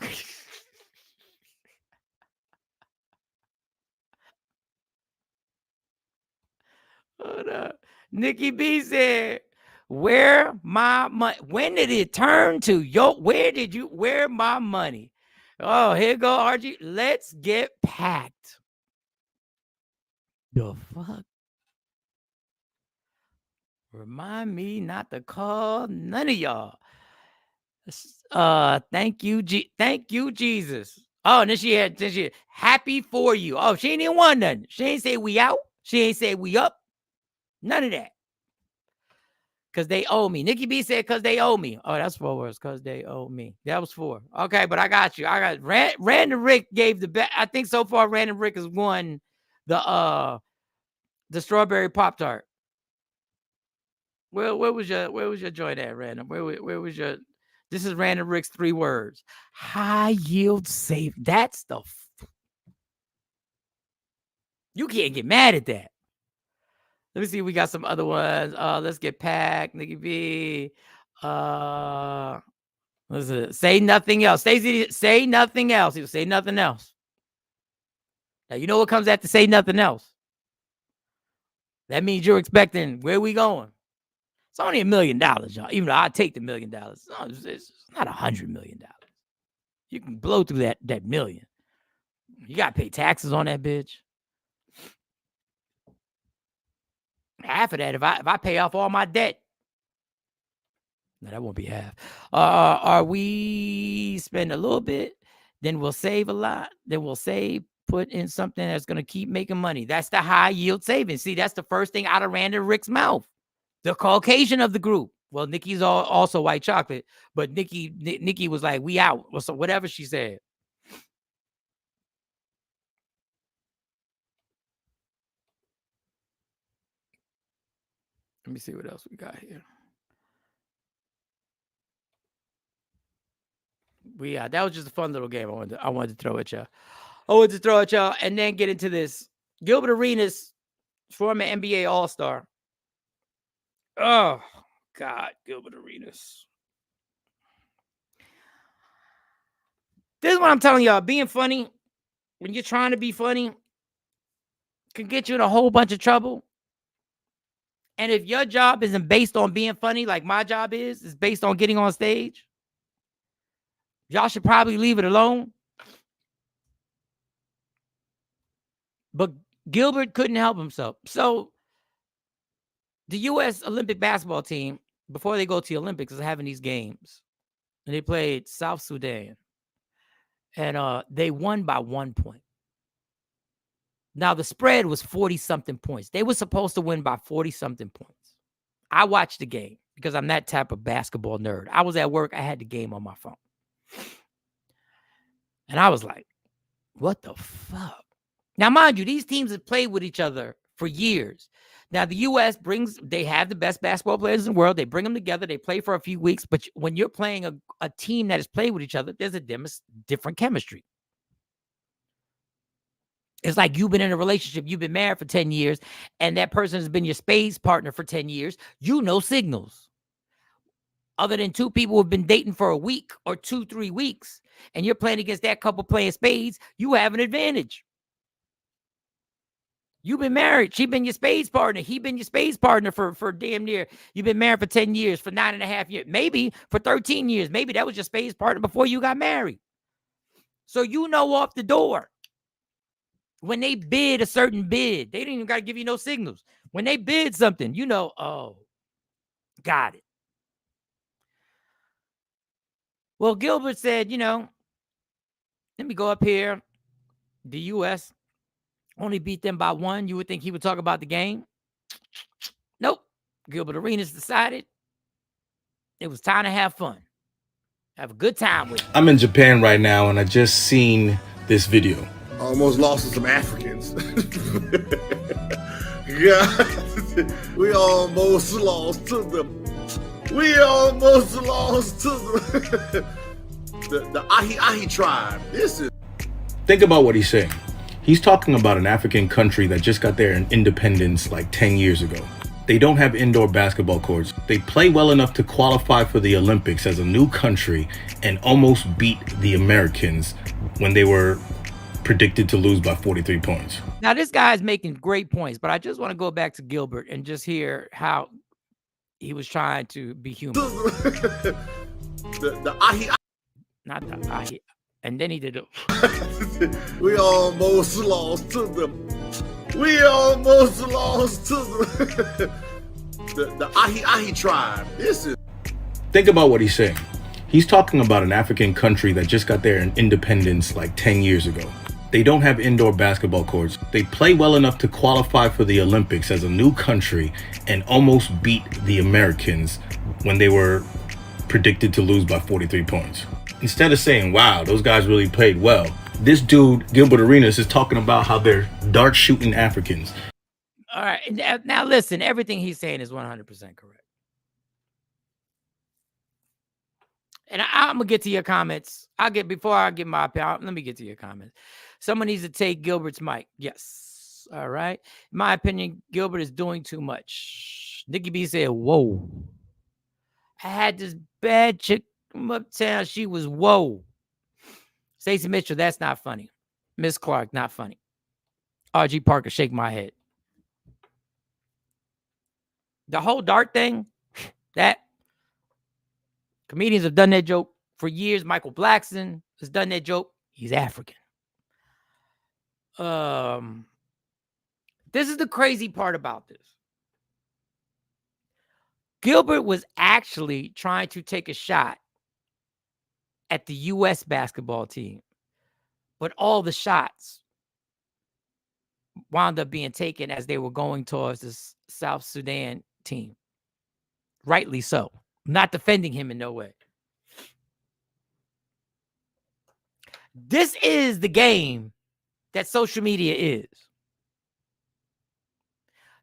Hold up. Nikki B said, where my money? When did it turn to where my money? Oh, here go RG. Let's get packed. The fuck? Remind me not to call none of y'all. Thank you, thank you, Jesus. Oh, and then she had happy for you. Oh, she ain't even won nothing. She ain't say we out. She ain't say we up. None of that. Because they owe me. Nikki B said because they owe me. Oh, that's 4 words. Because they owe me. That was 4. Okay, but I got you. I got Random Rick gave the best. I think so far Random Rick has won the strawberry Pop-Tart. Where was your joint at, Random? Where was your? This is Random Rick's 3 words. High yield save. That's the. You can't get mad at that. Let me see. We got some other ones. Let's get Pack, Nikki B. Listen, say nothing else. Stacey, say nothing else. He will say nothing else. Now you know what comes after say nothing else. That means you're expecting where we going. It's only $1 million, y'all. Even though I take the $1 million, it's not $100 million. You can blow through that million. You gotta pay taxes on that bitch. Half of that, if I pay off all my debt, no, that won't be half. Are we spend a little bit, then we'll save a lot, then we'll save, put in something that's gonna keep making money. That's the high yield savings. See, that's the first thing out of Random Rick's mouth. The Caucasian of the group. Well, Nikki's also white chocolate, but Nikki was like, we out, or so whatever she said. Let me see what else we got here. That was just a fun little game I wanted to throw at y'all. And then get into this. Gilbert Arenas, former NBA All-Star. Oh, God, Gilbert Arenas. This is what I'm telling y'all. Being funny, when you're trying to be funny, can get you in a whole bunch of trouble. And if your job isn't based on being funny, like my job is based on getting on stage, y'all should probably leave it alone. But Gilbert couldn't help himself. So the U.S. Olympic basketball team, before they go to the Olympics, is having these games. And they played South Sudan. And they won by 1 point. Now, the spread was 40-something points. They were supposed to win by 40-something points. I watched the game because I'm that type of basketball nerd. I was at work. I had the game on my phone. And I was like, what the fuck? Now, mind you, these teams have played with each other for years. Now, the U.S. they have the best basketball players in the world. They bring them together. They play for a few weeks. But when you're playing a team that has played with each other, there's a different chemistry. It's like you've been in a relationship, you've been married for 10 years, and that person has been your spades partner for 10 years. You know signals. Other than 2 people who have been dating for a week or 2-3 weeks, and you're playing against that couple playing spades, you have an advantage. You've been married. She been your spades partner. He been your spades partner for damn near. You've been married for 10 years, for 9.5 years, maybe for 13 years. Maybe that was your spades partner before you got married. So you know off the door. When they bid a certain bid, they didn't even got to give you no signals. When they bid something, you know, oh, got it. Well, Gilbert said, let me go up here. The U.S. only beat them by 1. You would think he would talk about the game. Nope. Gilbert Arenas decided it was time to have fun. Have a good time with it. I'm in Japan right now, and I just seen this video. Almost lost to some Africans. Yeah, we almost lost to them. We almost lost to the Ahi tribe. Think about what he's saying. He's talking about an African country that just got their independence like 10 years ago. They don't have indoor basketball courts. They play well enough to qualify for the Olympics as a new country and almost beat the Americans when they were predicted to lose by 43 points. Now, this guy's making great points, but I just want to go back to Gilbert and just hear how he was trying to be human. The Ahi. Not the Ahi. And then he did it. We almost lost to them. We almost lost to them. the Ahi tribe. This is. Think about what he's saying. He's talking about an African country that just got their independence like 10 years ago. They don't have indoor basketball courts. They play well enough to qualify for the Olympics as a new country and almost beat the Americans when they were predicted to lose by 43 points. Instead of saying, wow, those guys really played well, this dude, Gilbert Arenas, is talking about how they're dart shooting Africans. All right. Now listen, everything he's saying is 100% correct. And I'm going to get to your comments. Before I get my opinion, let me get to your comments. Someone needs to take Gilbert's mic. Yes. All right. In my opinion, Gilbert is doing too much. Nikki B said, whoa. I had this bad chick from uptown. She was whoa. Stacey Mitchell, that's not funny. Miss Clark, not funny. RG Parker, shake my head. The whole dart thing, that comedians have done that joke for years. Michael Blackson has done that joke. He's African. This is the crazy part about this. Gilbert was actually trying to take a shot at the U.S. basketball team, but all the shots wound up being taken as they were going towards the South Sudan team. Rightly so. I'm not defending him in no way. This is the game that social media is.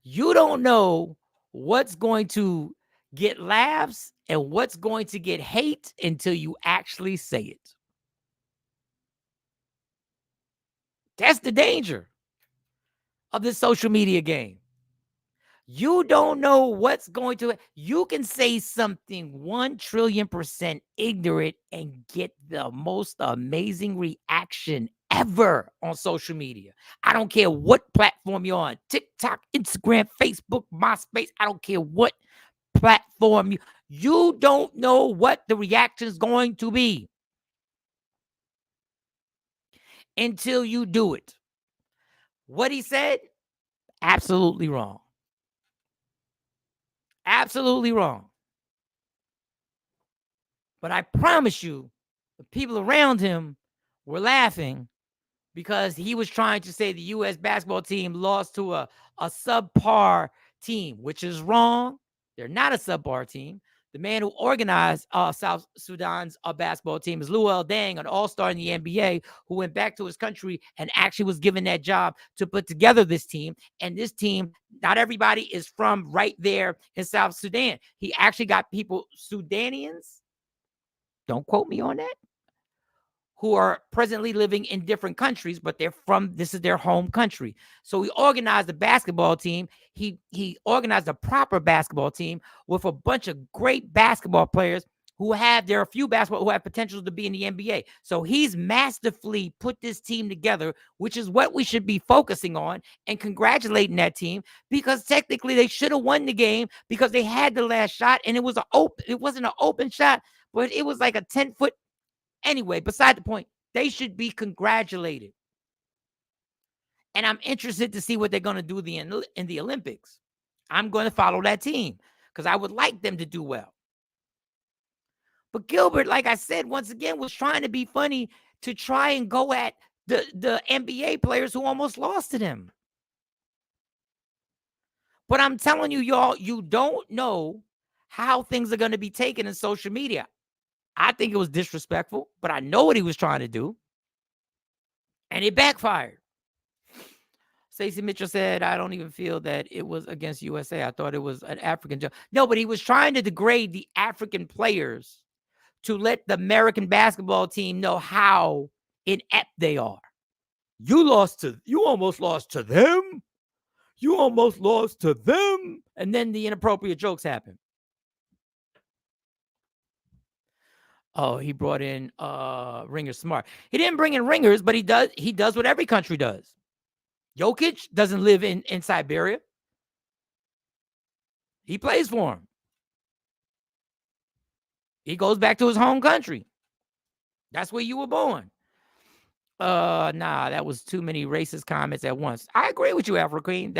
You don't know what's going to get laughs and what's going to get hate until you actually say it. That's the danger of this social media game. You don't know what's going to. You can say something 1,000,000,000% ignorant and get the most amazing reaction ever on social media. I don't care what platform you're on. TikTok, Instagram, Facebook, MySpace. I don't care what platform you don't know what the reaction is going to be until you do it. What he said, absolutely wrong. Absolutely wrong. But I promise you, the people around him were laughing because he was trying to say the U.S. basketball team lost to a subpar team, which is wrong. They're not a subpar team. The man who organized South Sudan's basketball team is Luol Deng, an all-star in the NBA, who went back to his country and actually was given that job to put together this team. And this team, not everybody is from right there in South Sudan. He actually got people, Sudanians, don't quote me on that, who are presently living in different countries, but this is their home country. So he organized a basketball team. He organized a proper basketball team with a bunch of great basketball players there are a few basketball who have potential to be in the NBA. So he's masterfully put this team together, which is what we should be focusing on and congratulating that team, because technically they should have won the game because they had the last shot and it wasn't an open shot, but it was like a 10-foot. Anyway, beside the point, they should be congratulated. And I'm interested to see what they're going to do in the Olympics. I'm going to follow that team because I would like them to do well. But Gilbert, like I said, once again, was trying to be funny to try and go at the NBA players who almost lost to them. But I'm telling you, y'all, you don't know how things are going to be taken in social media. I think it was disrespectful, but I know what he was trying to do. And it backfired. Stacey Mitchell said, I don't even feel that it was against USA. I thought it was an African joke. No, but he was trying to degrade the African players to let the American basketball team know how inept they are. You almost lost to them. You almost lost to them. And then the inappropriate jokes happen. Oh, he brought in Ringers Smart. He didn't bring in Ringers, but he does what every country does. Jokic doesn't live in Siberia. He plays for him. He goes back to his home country. That's where you were born. Nah, that was too many racist comments at once. I agree with you, Afro Queen.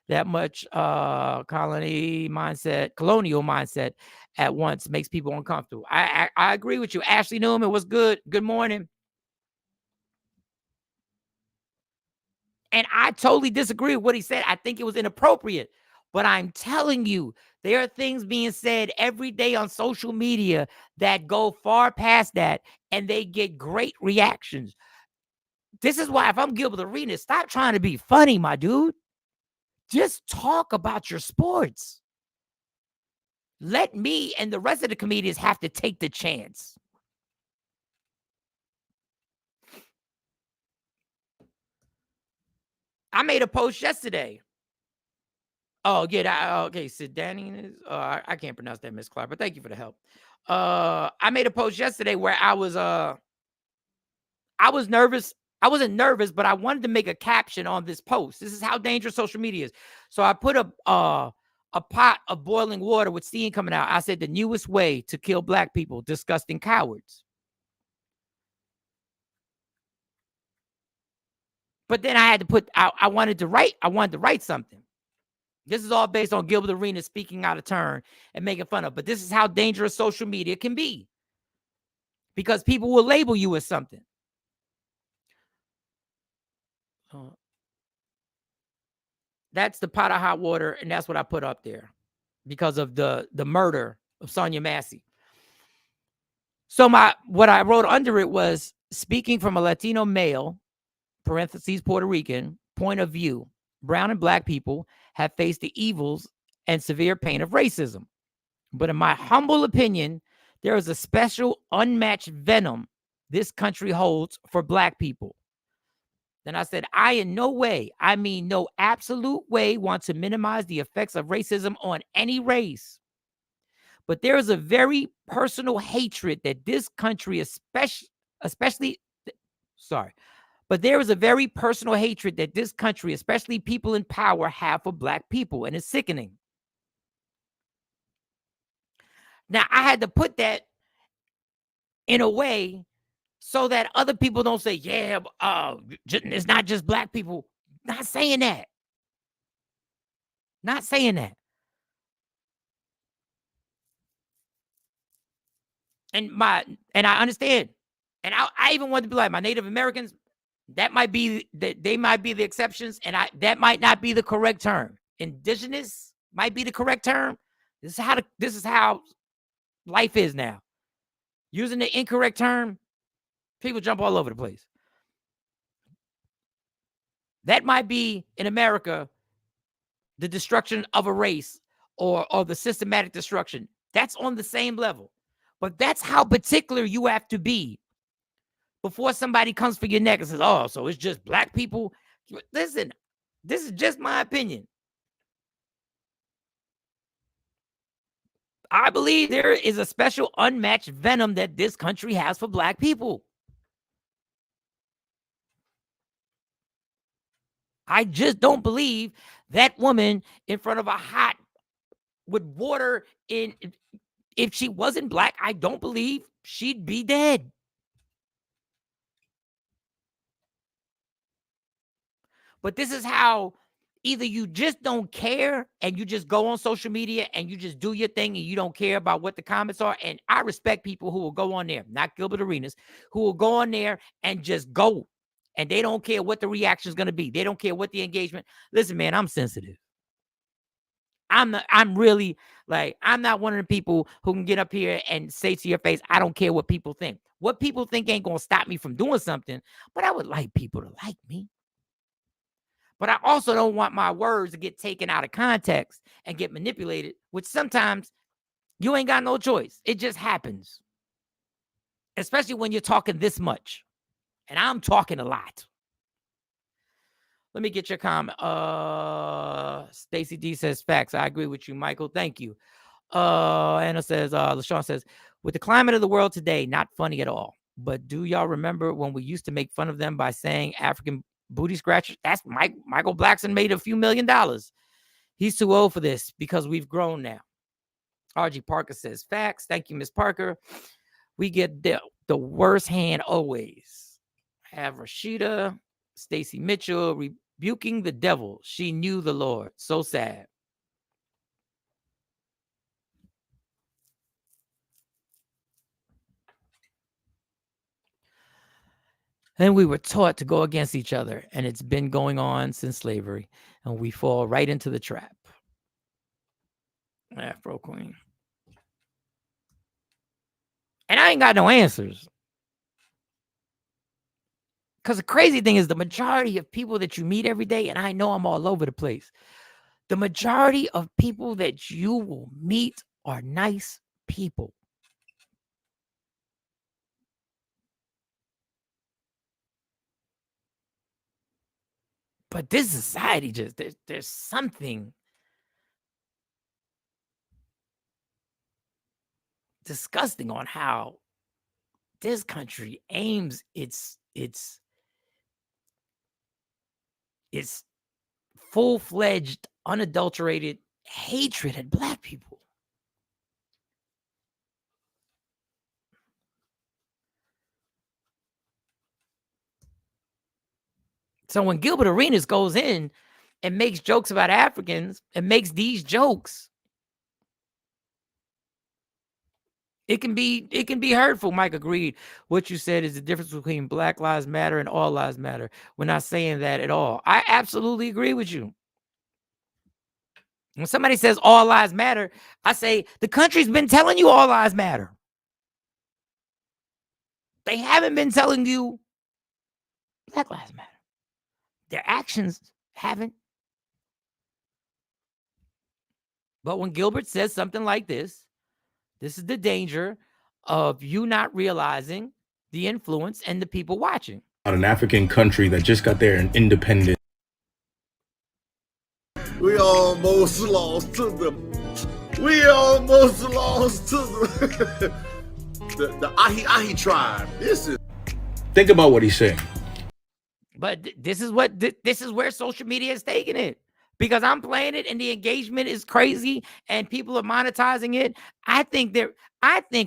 that much colonial mindset at once makes people uncomfortable. I agree with you. Ashley Newman was good. Good morning. And I totally disagree with what he said. I think it was inappropriate. But I'm telling you, there are things being said every day on social media that go far past that, and they get great reactions. This is why if I'm Gilbert Arenas, stop trying to be funny, my dude. Just talk about your sports. Let me and the rest of the comedians have to take the chance. I made a post yesterday. Oh, yeah. Okay, Sidani. I can't pronounce that, Miss Clark, but thank you for the help. I made a post yesterday where I was nervous. I wasn't nervous, but I wanted to make a caption on this post. This is how dangerous social media is. So I put a pot of boiling water with steam coming out. I said the newest way to kill black people, disgusting cowards. But then I had to put I wanted to write something. This is all based on Gilbert Arenas speaking out of turn and making fun of. But this is how dangerous social media can be. Because people will label you as something. That's the pot of hot water, and that's what I put up there because of the murder of Sonia Massey. So what I wrote under it was, speaking from a Latino male, parentheses Puerto Rican, point of view, brown and black people have faced the evils and severe pain of racism. But in my humble opinion, there is a special unmatched venom this country holds for black people. Then I said, I in no way, I mean no absolute way, want to minimize the effects of racism on any race. But there is a very personal hatred that this country, but there is a very personal hatred that this country, especially people in power, have for black people, and it's sickening. Now, I had to put that in a way so that other people don't say, yeah, it's not just black people. Not saying that. Not saying that. And I understand. And I even want to be like, my Native Americans, they might be the exceptions, and that might not be the correct term. Indigenous might be the correct term. This is how life is now. Using the incorrect term, people jump all over the place. That might be in America the destruction of a race or the systematic destruction. That's on the same level. But that's how particular you have to be before somebody comes for your neck and says, oh, so it's just black people. Listen, this is just my opinion. I believe there is a special unmatched venom that this country has for black people. I just don't believe that woman in front of a hot with water in. If she wasn't black, I don't believe she'd be dead. But this is how either you just don't care and you just go on social media and you just do your thing and you don't care about what the comments are. And I respect people who will go on there, not Gilbert Arenas, who will go on there and just go. And they don't care what the reaction is going to be. They don't care what the engagement. Listen, man, I'm sensitive. I'm really like, I'm not one of the people who can get up here and say to your face, I don't care what people think. What people think ain't going to stop me from doing something, but I would like people to like me. But I also don't want my words to get taken out of context and get manipulated, which sometimes you ain't got no choice. It just happens. Especially when you're talking this much. And I'm talking a lot. Let me get your comment. Stacy D says facts. I agree with you, Michael. Thank you. Anna says, LaShawn says, with the climate of the world today, not funny at all. But do y'all remember when we used to make fun of them by saying African booty scratchers? That's Michael Blackson made a few $1 million. He's too old for this because we've grown now. RG Parker says facts. Thank you, Miss Parker. We get the worst hand always. Have Rashida, Stacy Mitchell rebuking the devil. She knew the Lord. So sad. And we were taught to go against each other, and it's been going on since slavery, and we fall right into the trap. Afro Queen. And I ain't got no answers. Because the crazy thing is the majority of people that you meet every day, and I know I'm all over the place, the majority of people that you will meet are nice people. But this society just, there's something disgusting on how this country aims its full-fledged, unadulterated hatred at Black people. So when Gilbert Arenas goes in and makes jokes about Africans and makes these jokes, it can be hurtful. Mike agreed. What you said is the difference between Black Lives Matter and All Lives Matter. We're not saying that at all. I absolutely agree with you. When somebody says all lives matter, I say the country's been telling you all lives matter. They haven't been telling you Black Lives Matter. Their actions haven't. But when Gilbert says something like this is the danger of you not realizing the influence and the people watching. An African country that just got their independence. We almost lost to them. We almost lost to the Ahi tribe. This is. Think about what he's saying. But this is where social media is taking it, because I'm playing it and the engagement is crazy and people are monetizing it. I think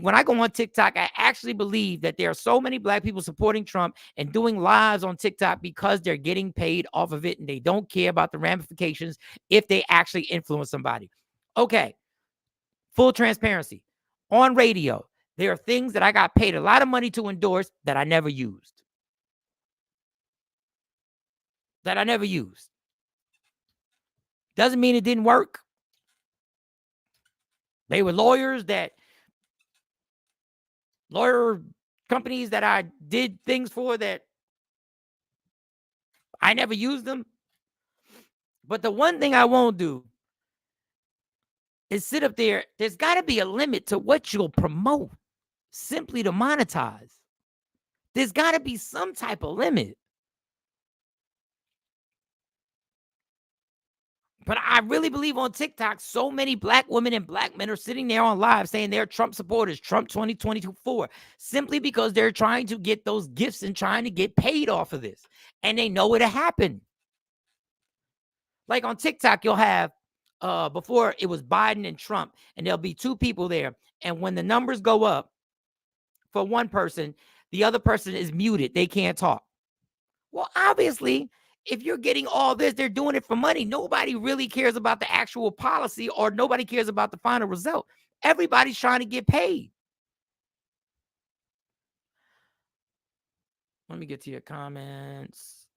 when I go on TikTok, I actually believe that there are so many Black people supporting Trump and doing lives on TikTok because they're getting paid off of it and they don't care about the ramifications if they actually influence somebody. Okay. Full transparency. On radio, there are things that I got paid a lot of money to endorse that I never used. Doesn't mean it didn't work. They were lawyer companies that I did things for that I never used them. But the one thing I won't do is sit up there. There's got to be a limit to what you'll promote simply to monetize. There's got to be some type of limit. But I really believe on TikTok, so many Black women and Black men are sitting there on live saying they're Trump supporters, Trump 2024, simply because they're trying to get those gifts and trying to get paid off of this. And they know it'll happen. Like on TikTok, you'll have, before it was Biden and Trump, and there'll be two people there. And when the numbers go up for one person, the other person is muted. They can't talk. Well, obviously, if you're getting all this, they're doing it for money. Nobody really cares about the actual policy, or nobody cares about the final result. Everybody's trying to get paid. Let me get to your comments.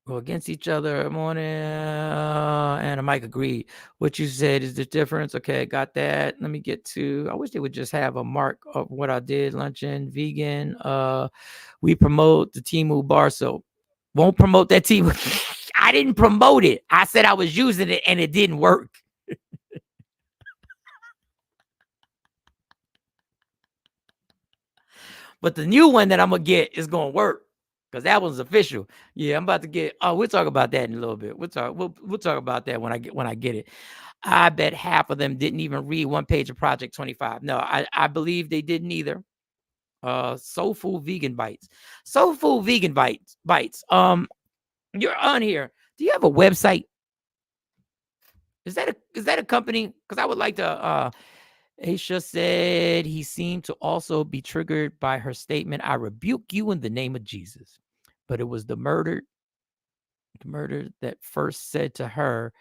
Go against each other morning. And Mike agreed. What you said is the difference. Okay, got that. Let me get to, I wish they would just have a mark of what I did. Luncheon, vegan. We promote the Temu bar soap. Won't promote that Temu. I didn't promote it. I said I was using it and it didn't work. But the new one that I'm going to get is going to work, because that one's official. Yeah, I'm about to get. Oh, we'll talk about that in a little bit. We'll talk about that when I get it. I bet half of them didn't even read one page of Project 25. No, I believe they didn't either. Soul Food Vegan Bites. Soul Food Vegan Bites. You're on here. Do you have a website? Is that a company? Because I would like to Aisha said he seemed to also be triggered by her statement, I rebuke you in the name of Jesus. But it was the murder that first said to her,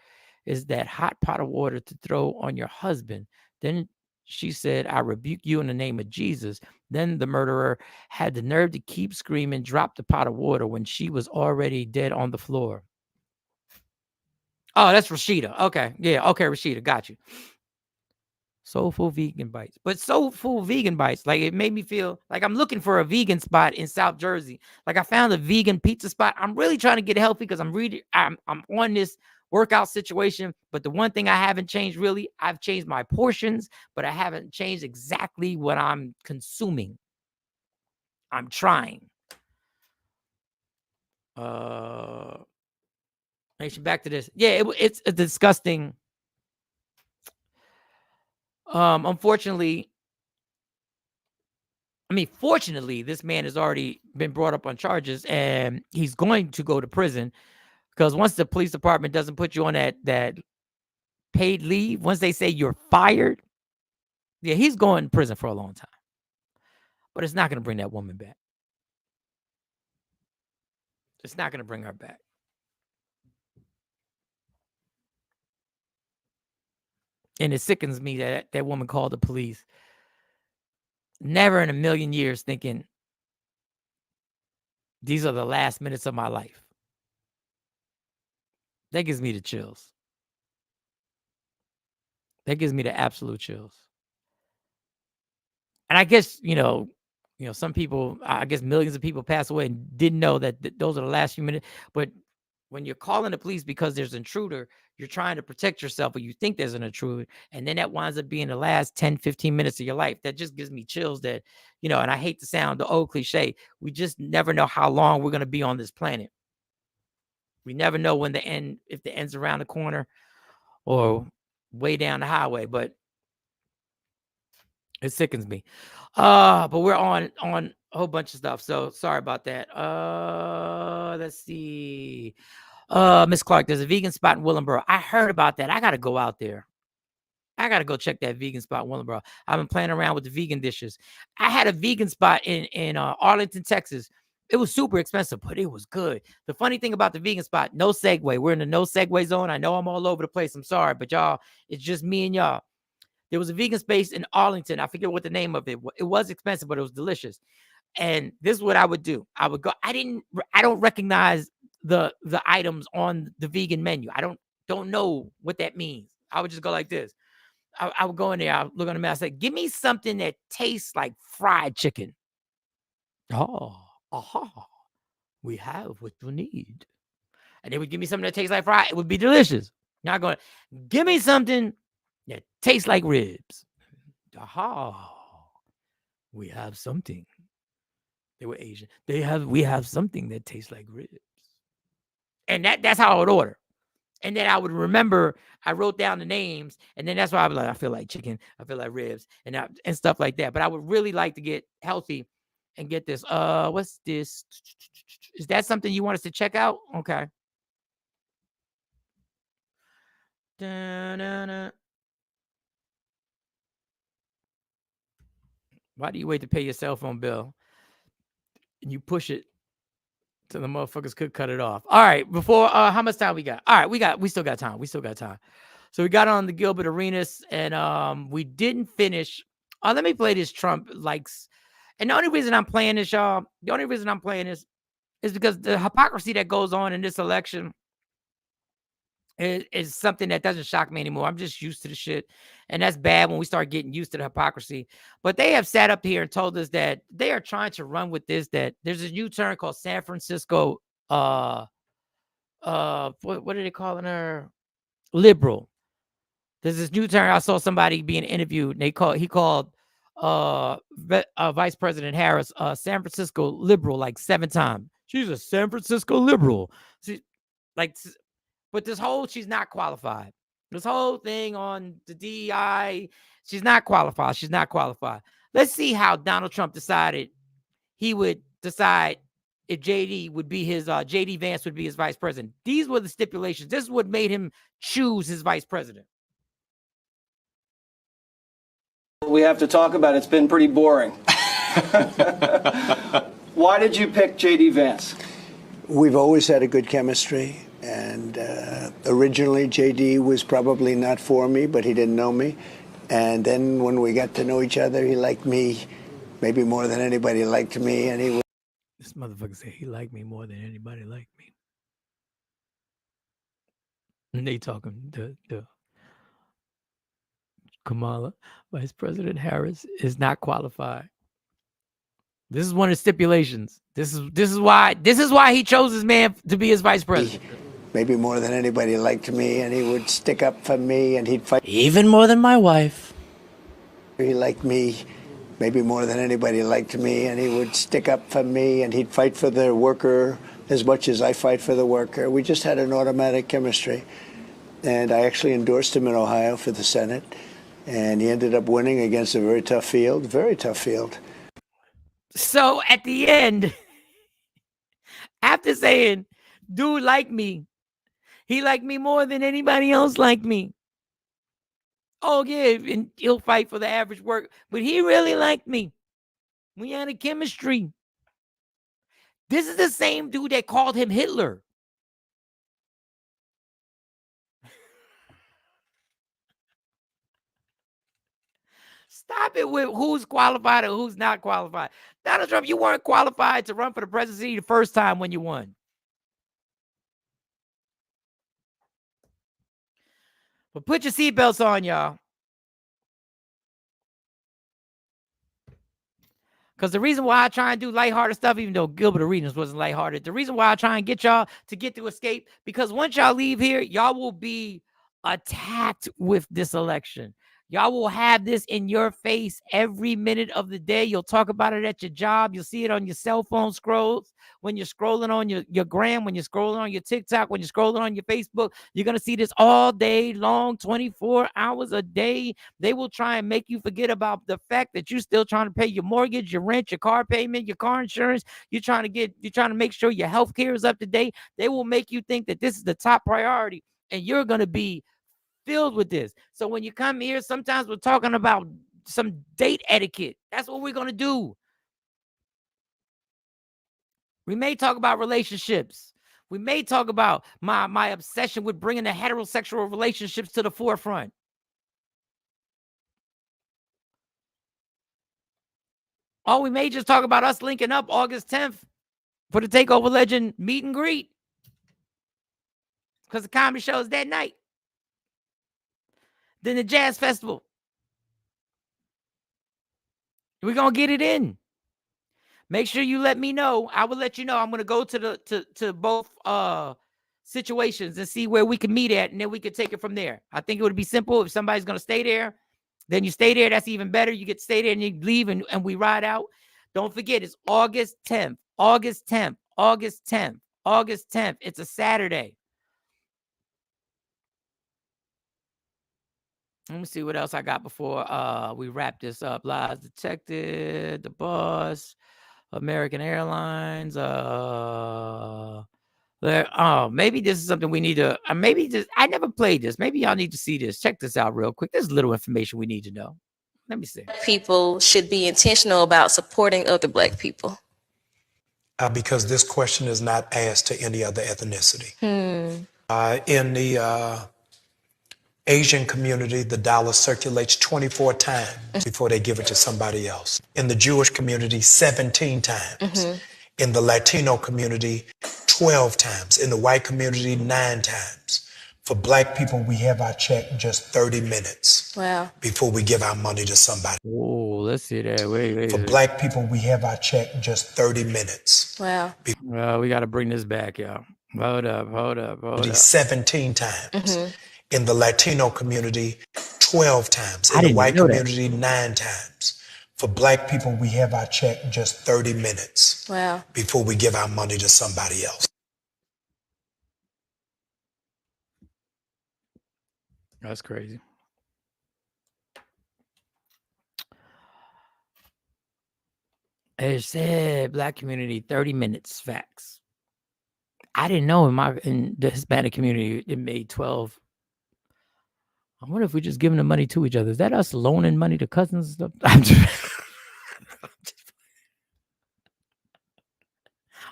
is that hot pot of water to throw on your husband. Then she said, I rebuke you in the name of Jesus. Then the murderer had the nerve to keep screaming, drop the pot of water when she was already dead on the floor. Oh, that's Rashida. Okay. Yeah. Okay, Rashida. Got you. Soulful vegan bites. But soulful vegan bites, like it made me feel like I'm looking for a vegan spot in South Jersey. Like I found a vegan pizza spot. I'm really trying to get healthy because I'm on this workout situation. But the one thing I haven't changed really, I've changed my portions, but I haven't changed exactly what I'm consuming. I'm trying. Back to this. Yeah, it's a disgusting. Unfortunately, fortunately, this man has already been brought up on charges and he's going to go to prison because once the police department doesn't put you on that paid leave, once they say you're fired, yeah, he's going to prison for a long time. But it's not going to bring that woman back. It's not going to bring her back. And it sickens me that that woman called the police. Never in a million years thinking these are the last minutes of my life. That gives me the chills. That gives me the absolute chills. And I guess, some people, I guess millions of people pass away and didn't know that those are the last few minutes. But when you're calling the police because there's an intruder, you're trying to protect yourself or you think there's an intruder. And then that winds up being the last 10, 15 minutes of your life. That just gives me chills that, and I hate to sound the old cliche. We just never know how long we're going to be on this planet. We never know when if the end's around the corner or way down the highway, but it sickens me. But we're on a whole bunch of stuff. So sorry about that. Let's see. Miss Clark, there's a vegan spot in Willenboro. I heard about that. I gotta go out there. I gotta go check that vegan spot in Willenboro. I've been playing around with the vegan dishes. I had a vegan spot in Arlington, Texas. It was super expensive, but it was good. The funny thing about the vegan spot, no segue. We're in the no segue zone. I know I'm all over the place. I'm sorry, but y'all, it's just me and y'all. There was a vegan space in Arlington. I forget what the name of it was. It was expensive, but it was delicious. And this is what I would do. I would go. I don't recognize the items on the vegan menu. I don't know what that means. I would just go like this. I would go in there. I would look on the menu. I said, give me something that tastes like fried chicken. Oh, aha. We have what you need. And they would give me something that tastes like fried. It would be delicious. Not going, give me something that tastes like ribs. Aha. We have something. They were Asian. We have something that tastes like ribs. And that's how I would order. And then I would remember, I wrote down the names, and then that's why I was like, I feel like chicken, I feel like ribs, and stuff like that. But I would really like to get healthy and get this. What's this? Is that something you want us to check out? Okay. Da-na-na. Why do you wait to pay your cell phone bill and you push it till the motherfuckers could cut it off? All right, before how much time we got? All right, we still got time. So we got on the Gilbert Arenas and we didn't finish. Let me play this Trump likes. And the only reason I'm playing this, y'all, is because the hypocrisy that goes on in this election is something that doesn't shock me anymore. I'm just used to the shit. And that's bad when we start getting used to the hypocrisy. But they have sat up here and told us that they are trying to run with this, that there's a new term called San Francisco, what are they calling her? Liberal. There's this new term. I saw somebody being interviewed and he called Vice President Harris San Francisco liberal like 7 times. She's a San Francisco liberal. But she's not qualified. This whole thing on the DEI, she's not qualified. Let's see how Donald Trump decided he would decide if JD Vance would be his vice president. These were the stipulations. This is what made him choose his vice president. We have to talk about it. It's been pretty boring. Why did you pick J.D. Vance? We've always had a good chemistry, and originally J.D. was probably not for me, but he didn't know me. And then when we got to know each other, he liked me maybe more than anybody liked me, and he was. This motherfucker said he liked me more than anybody liked me. And they talking to Kamala. Vice President Harris is not qualified. This is one of the stipulations. This is why he chose his man to be his vice president. Maybe more than anybody liked me, and he would stick up for me, and he'd fight. Even more than my wife. He liked me maybe more than anybody liked me, and he would stick up for me, and he'd fight for the worker as much as I fight for the worker. We just had an automatic chemistry. And I actually endorsed him in Ohio for the Senate, and he ended up winning against a very tough field. So at the end, after saying, dude liked me, he liked me more than anybody else liked me. Oh, yeah, and he'll fight for the average work, but he really liked me. We had a chemistry. This is the same dude that called him Hitler. Stop it with who's qualified and who's not qualified. Donald Trump, you weren't qualified to run for the presidency the first time when you won. But put your seatbelts on, y'all. Because the reason why I try and do lighthearted stuff, even though Gilbert Arenas wasn't lighthearted, the reason why I try and get y'all to get to escape, because once y'all leave here, y'all will be attacked with this election. Y'all will have this in your face every minute of the day. You'll talk about it at your job. You'll see it on your cell phone scrolls. When you're scrolling on your gram, when you're scrolling on your TikTok, when you're scrolling on your Facebook, you're going to see this all day long, 24 hours a day. They will try and make you forget about the fact that you're still trying to pay your mortgage, your rent, your car payment, your car insurance. You're trying to make sure your health care is up to date. They will make you think that this is the top priority, and you're going to be filled with this. So when you come here, sometimes we're talking about some date etiquette. That's what we're going to do. We may talk about relationships. We may talk about my obsession with bringing the heterosexual relationships to the forefront. Or we may just talk about us linking up August 10th for the Takeover Legend meet and greet. Because the comedy show is that night. Then the jazz festival. We're going to get it in. Make sure you let me know. I will let you know. I'm going to go to both situations and see where we can meet at, and then we can take it from there. I think it would be simple. If somebody's going to stay there, then you stay there. That's even better. You get to stay there and you leave and we ride out. Don't forget, it's August 10th. August 10th. August 10th. August 10th. It's a Saturday. Let me see what else I got before we wrap this up. Lies Detected, The Boss, American Airlines. Maybe this is something we need to. Maybe this. I never played this. Maybe y'all need to see this. Check this out real quick. There's little information we need to know. Let me see. People should be intentional about supporting other Black people. Because this question is not asked to any other ethnicity. In the Asian community, the dollar circulates 24 times before they give it to somebody else. In the Jewish community, 17 times. In the Latino community, 12 times. In the white community, 9 times. For Black people, we have our check in just 30 minutes before we give our money to somebody. Oh, let's see that. Wait. For Black people, we have our check in just 30 minutes. Well, we got to bring this back, y'all. Hold up. 17 times. In the Latino community, 12 times. In the white community, 9 times. For Black people, we have our check in just 30 minutes before we give our money to somebody else. That's crazy. It said Black community, 30 minutes, facts. I didn't know in the Hispanic community, it made 12. I wonder if we're just giving the money to each other. Is that us loaning money to cousins and stuff?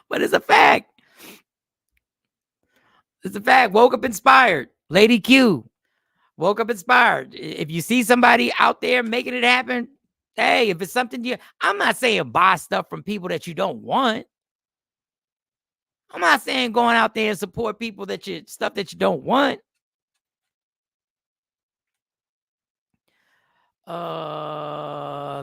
But it's a fact. It's a fact. Woke up inspired. Lady Q. Woke up inspired. If you see somebody out there making it happen, hey, if it's something I'm not saying buy stuff from people that you don't want. I'm not saying going out there and support people stuff that you don't want.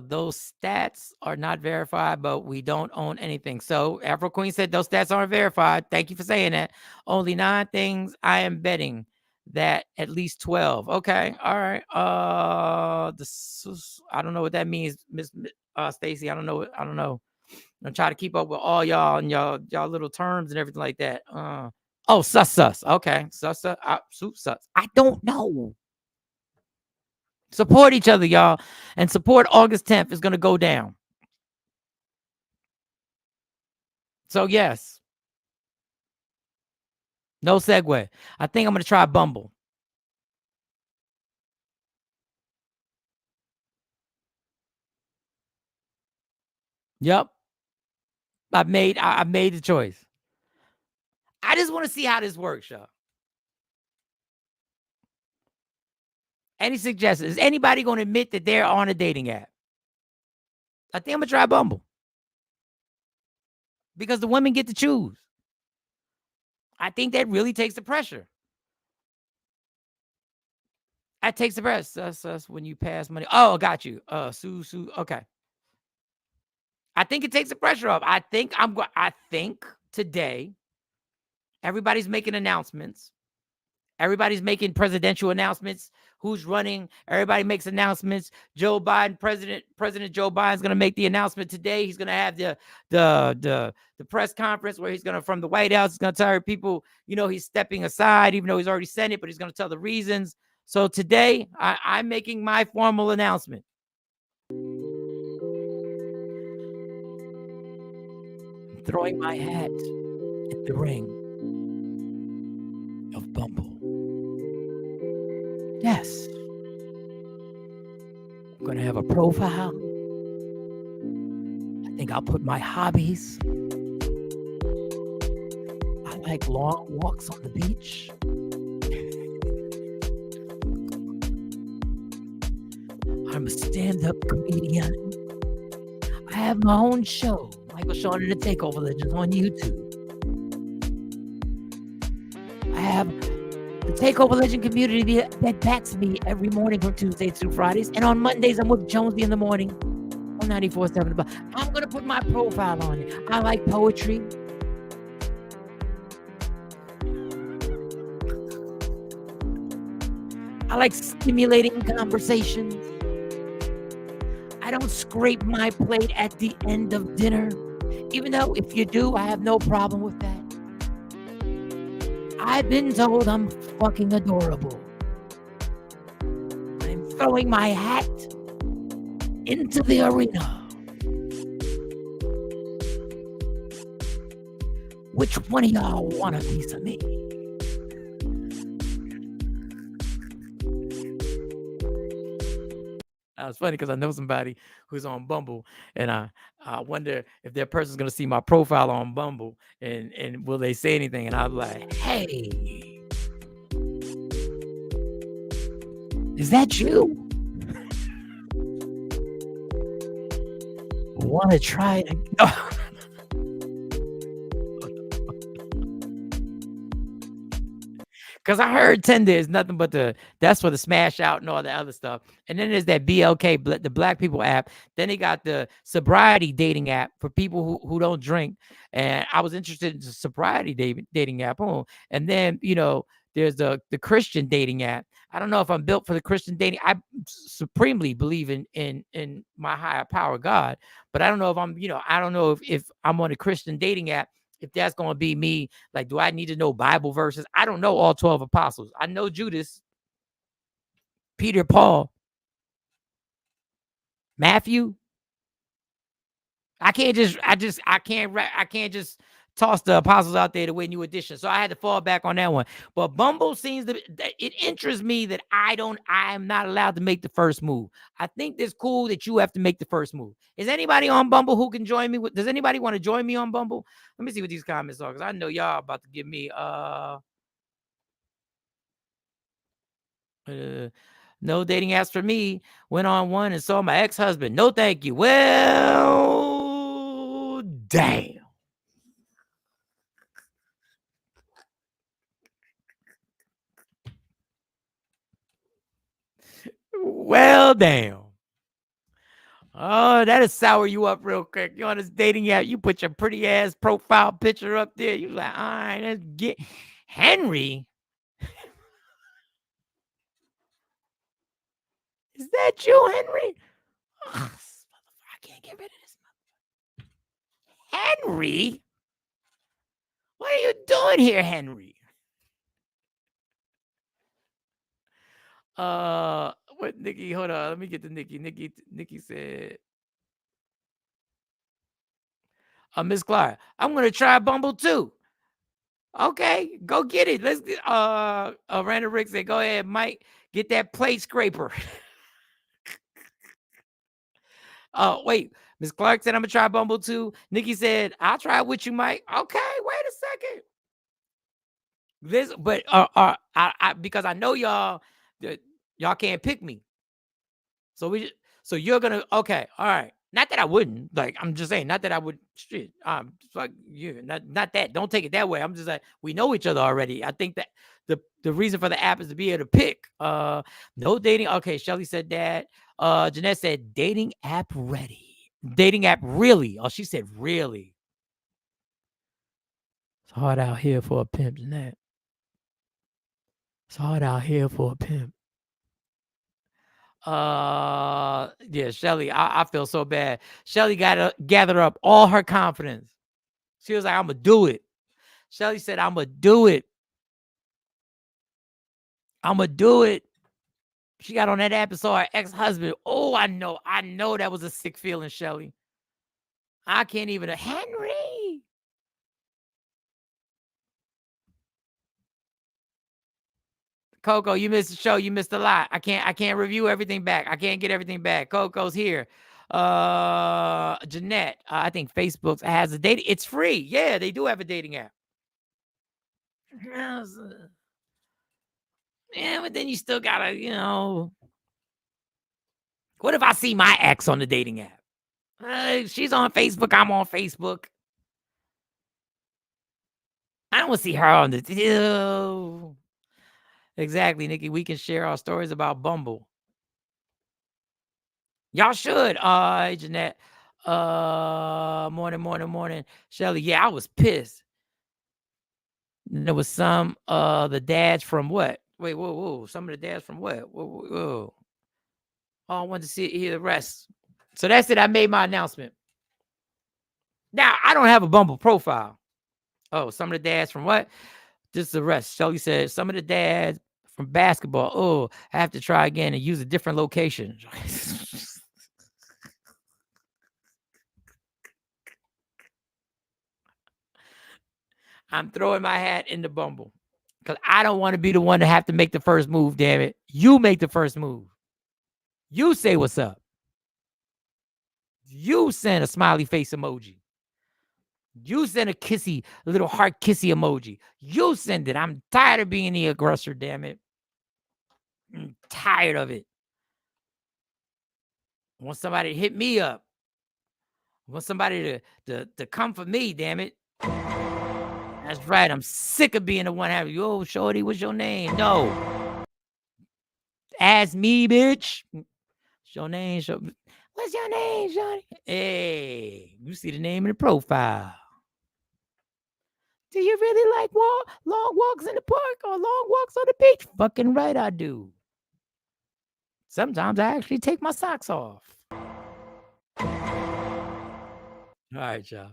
Those stats are not verified, but we don't own anything. So Afro Queen said those stats aren't verified. Thank you for saying that. Only 9 things. I am betting that at least 12. Okay. All right. I don't know what that means, Miss Stacy. I don't know. I'm trying to keep up with all y'all and y'all little terms and everything like that. Sus. Okay. Sus. I don't know. Support each other, y'all. And support August 10th is going to go down. So, yes. No segue. I think I'm going to try Bumble. Yep. I've made the choice. I just want to see how this works, y'all. Any suggestions? Is anybody going to admit that they're on a dating app? I think I'm going to try Bumble. Because the women get to choose. I think that really takes the pressure. That takes the pressure. Sus, when you pass money. Oh, I got you. Sue. Okay. I think it takes the pressure off. I think today everybody's making announcements. Everybody's making presidential announcements. Who's running? Everybody makes announcements. Joe Biden, President Joe Biden's going to make the announcement today. He's going to have the press conference where he's going to, from the White House, he's going to tell people, he's stepping aside, even though he's already said it, but he's going to tell the reasons. So today, I'm making my formal announcement. I'm throwing my hat in the ring of Bumble. Yes. I'm going to have a profile. I think I'll put my hobbies. I like long walks on the beach. I'm a stand-up comedian. I have my own show, Michael Shawn and the Takeover Legends, on YouTube. I have the Takeover Legend community that backs me every morning from Tuesdays through Fridays. And on Mondays, I'm with Jonesy in the morning on 94.7. I'm going to put my profile on it. I like poetry. I like stimulating conversations. I don't scrape my plate at the end of dinner. Even though if you do, I have no problem with that. I've been told I'm fucking adorable. I'm throwing my hat into the arena. Which one of y'all want a piece of me? It's funny because I know somebody who's on Bumble, and I wonder if that person's gonna see my profile on Bumble, and will they say anything? And I'm like, hey, is that you? Want to try it? Because I heard Tinder is nothing but that's for the smash out and all that other stuff. And then there's that BLK, the Black People app. Then they got the sobriety dating app for people who don't drink. And I was interested in the sobriety dating app. And then, there's the Christian dating app. I don't know if I'm built for the Christian dating. I supremely believe in my higher power, God. But I don't know if I don't know if I'm on a Christian dating app, if that's going to be me. Like, do I need to know Bible verses? I don't know all 12 apostles. I know Judas, Peter, Paul, Matthew. I can't just toss the apostles out there to win new edition. So I had to fall back on that one. But Bumble seems to, it interests me that I am not allowed to make the first move. I think it's cool that you have to make the first move. Is anybody on Bumble who can join me? Does anybody want to join me on Bumble? Let me see what these comments are, because I know y'all about to give me no dating apps for me. Went on one and saw my ex-husband. No, thank you. Well, damn. Well, damn. Oh, that'll sour you up real quick. You on this dating app, you put your pretty ass profile picture up there. You like, all right, let's get Henry. Is that you, Henry? Oh, I can't get rid of this. Henry? What are you doing here, Henry? What Nikki? Hold on. Let me get to Nikki. Nikki said, Miss Clark, I'm gonna try Bumble too. Okay, go get it. Let's get Randall Rick said, go ahead, Mike. Get that plate scraper. Oh, wait. Miss Clark said, I'm gonna try Bumble too. Nikki said, I'll try it with you, Mike. Okay, wait a second. This, but because I know y'all can't pick me. So you're gonna, okay, all right. Not that I wouldn't, like, I'm just saying, not that I would, shit, fuck you, not that, don't take it that way. I'm just like, we know each other already. I think that the reason for the app is to be able to pick. No dating. Okay, Shelly said that. Jeanette said dating app ready. Dating app really. Oh, she said really. It's hard out here for a pimp, Jeanette. It's hard out here for a pimp. Yeah, Shelly, I feel so bad. Shelly got to gather up all her confidence. She was like, I'm gonna do it. Shelly said, I'm gonna do it. I'm gonna do it. She got on that app and saw her ex-husband. Oh, I know that was a sick feeling, Shelly. I can't even. Henry. Coco, you missed the show. You missed a lot. I can't review everything back. I can't get everything back. Coco's here. Jeanette, I think Facebook has a dating. It's free. Yeah, they do have a dating app. Yeah, but then you still gotta, what if I see my ex on the dating app? She's on Facebook. I'm on Facebook. I don't want to see her on the. Exactly, Nikki. We can share our stories about Bumble. Y'all should. Jeanette. Morning. Shelly. Yeah, I was pissed. There was some the dads from what? Wait, whoa. Some of the dads from what? Whoa. Oh, I wanted to hear the rest. So that's it. I made my announcement. Now I don't have a Bumble profile. Oh, some of the dads from what? Just the rest. Shelly said some of the dads from basketball. Oh, I have to try again and use a different location. I'm throwing my hat in the Bumble because I don't want to be the one to have to make the first move, damn it. You make the first move. You say what's up. You send a smiley face emoji. You send a little heart kissy emoji. You send it. I'm tired of being the aggressor, damn it. I'm tired of it. I want somebody to hit me up. I want somebody to come for me, damn it. That's right. I'm sick of being the one having, yo, shorty, what's your name? No. Ask me, bitch. What's your name? What's your name, shorty? Hey, you see the name in the profile. Do you really like long walks in the park or long walks on the beach? Fucking right, I do. Sometimes I actually take my socks off. All right, y'all.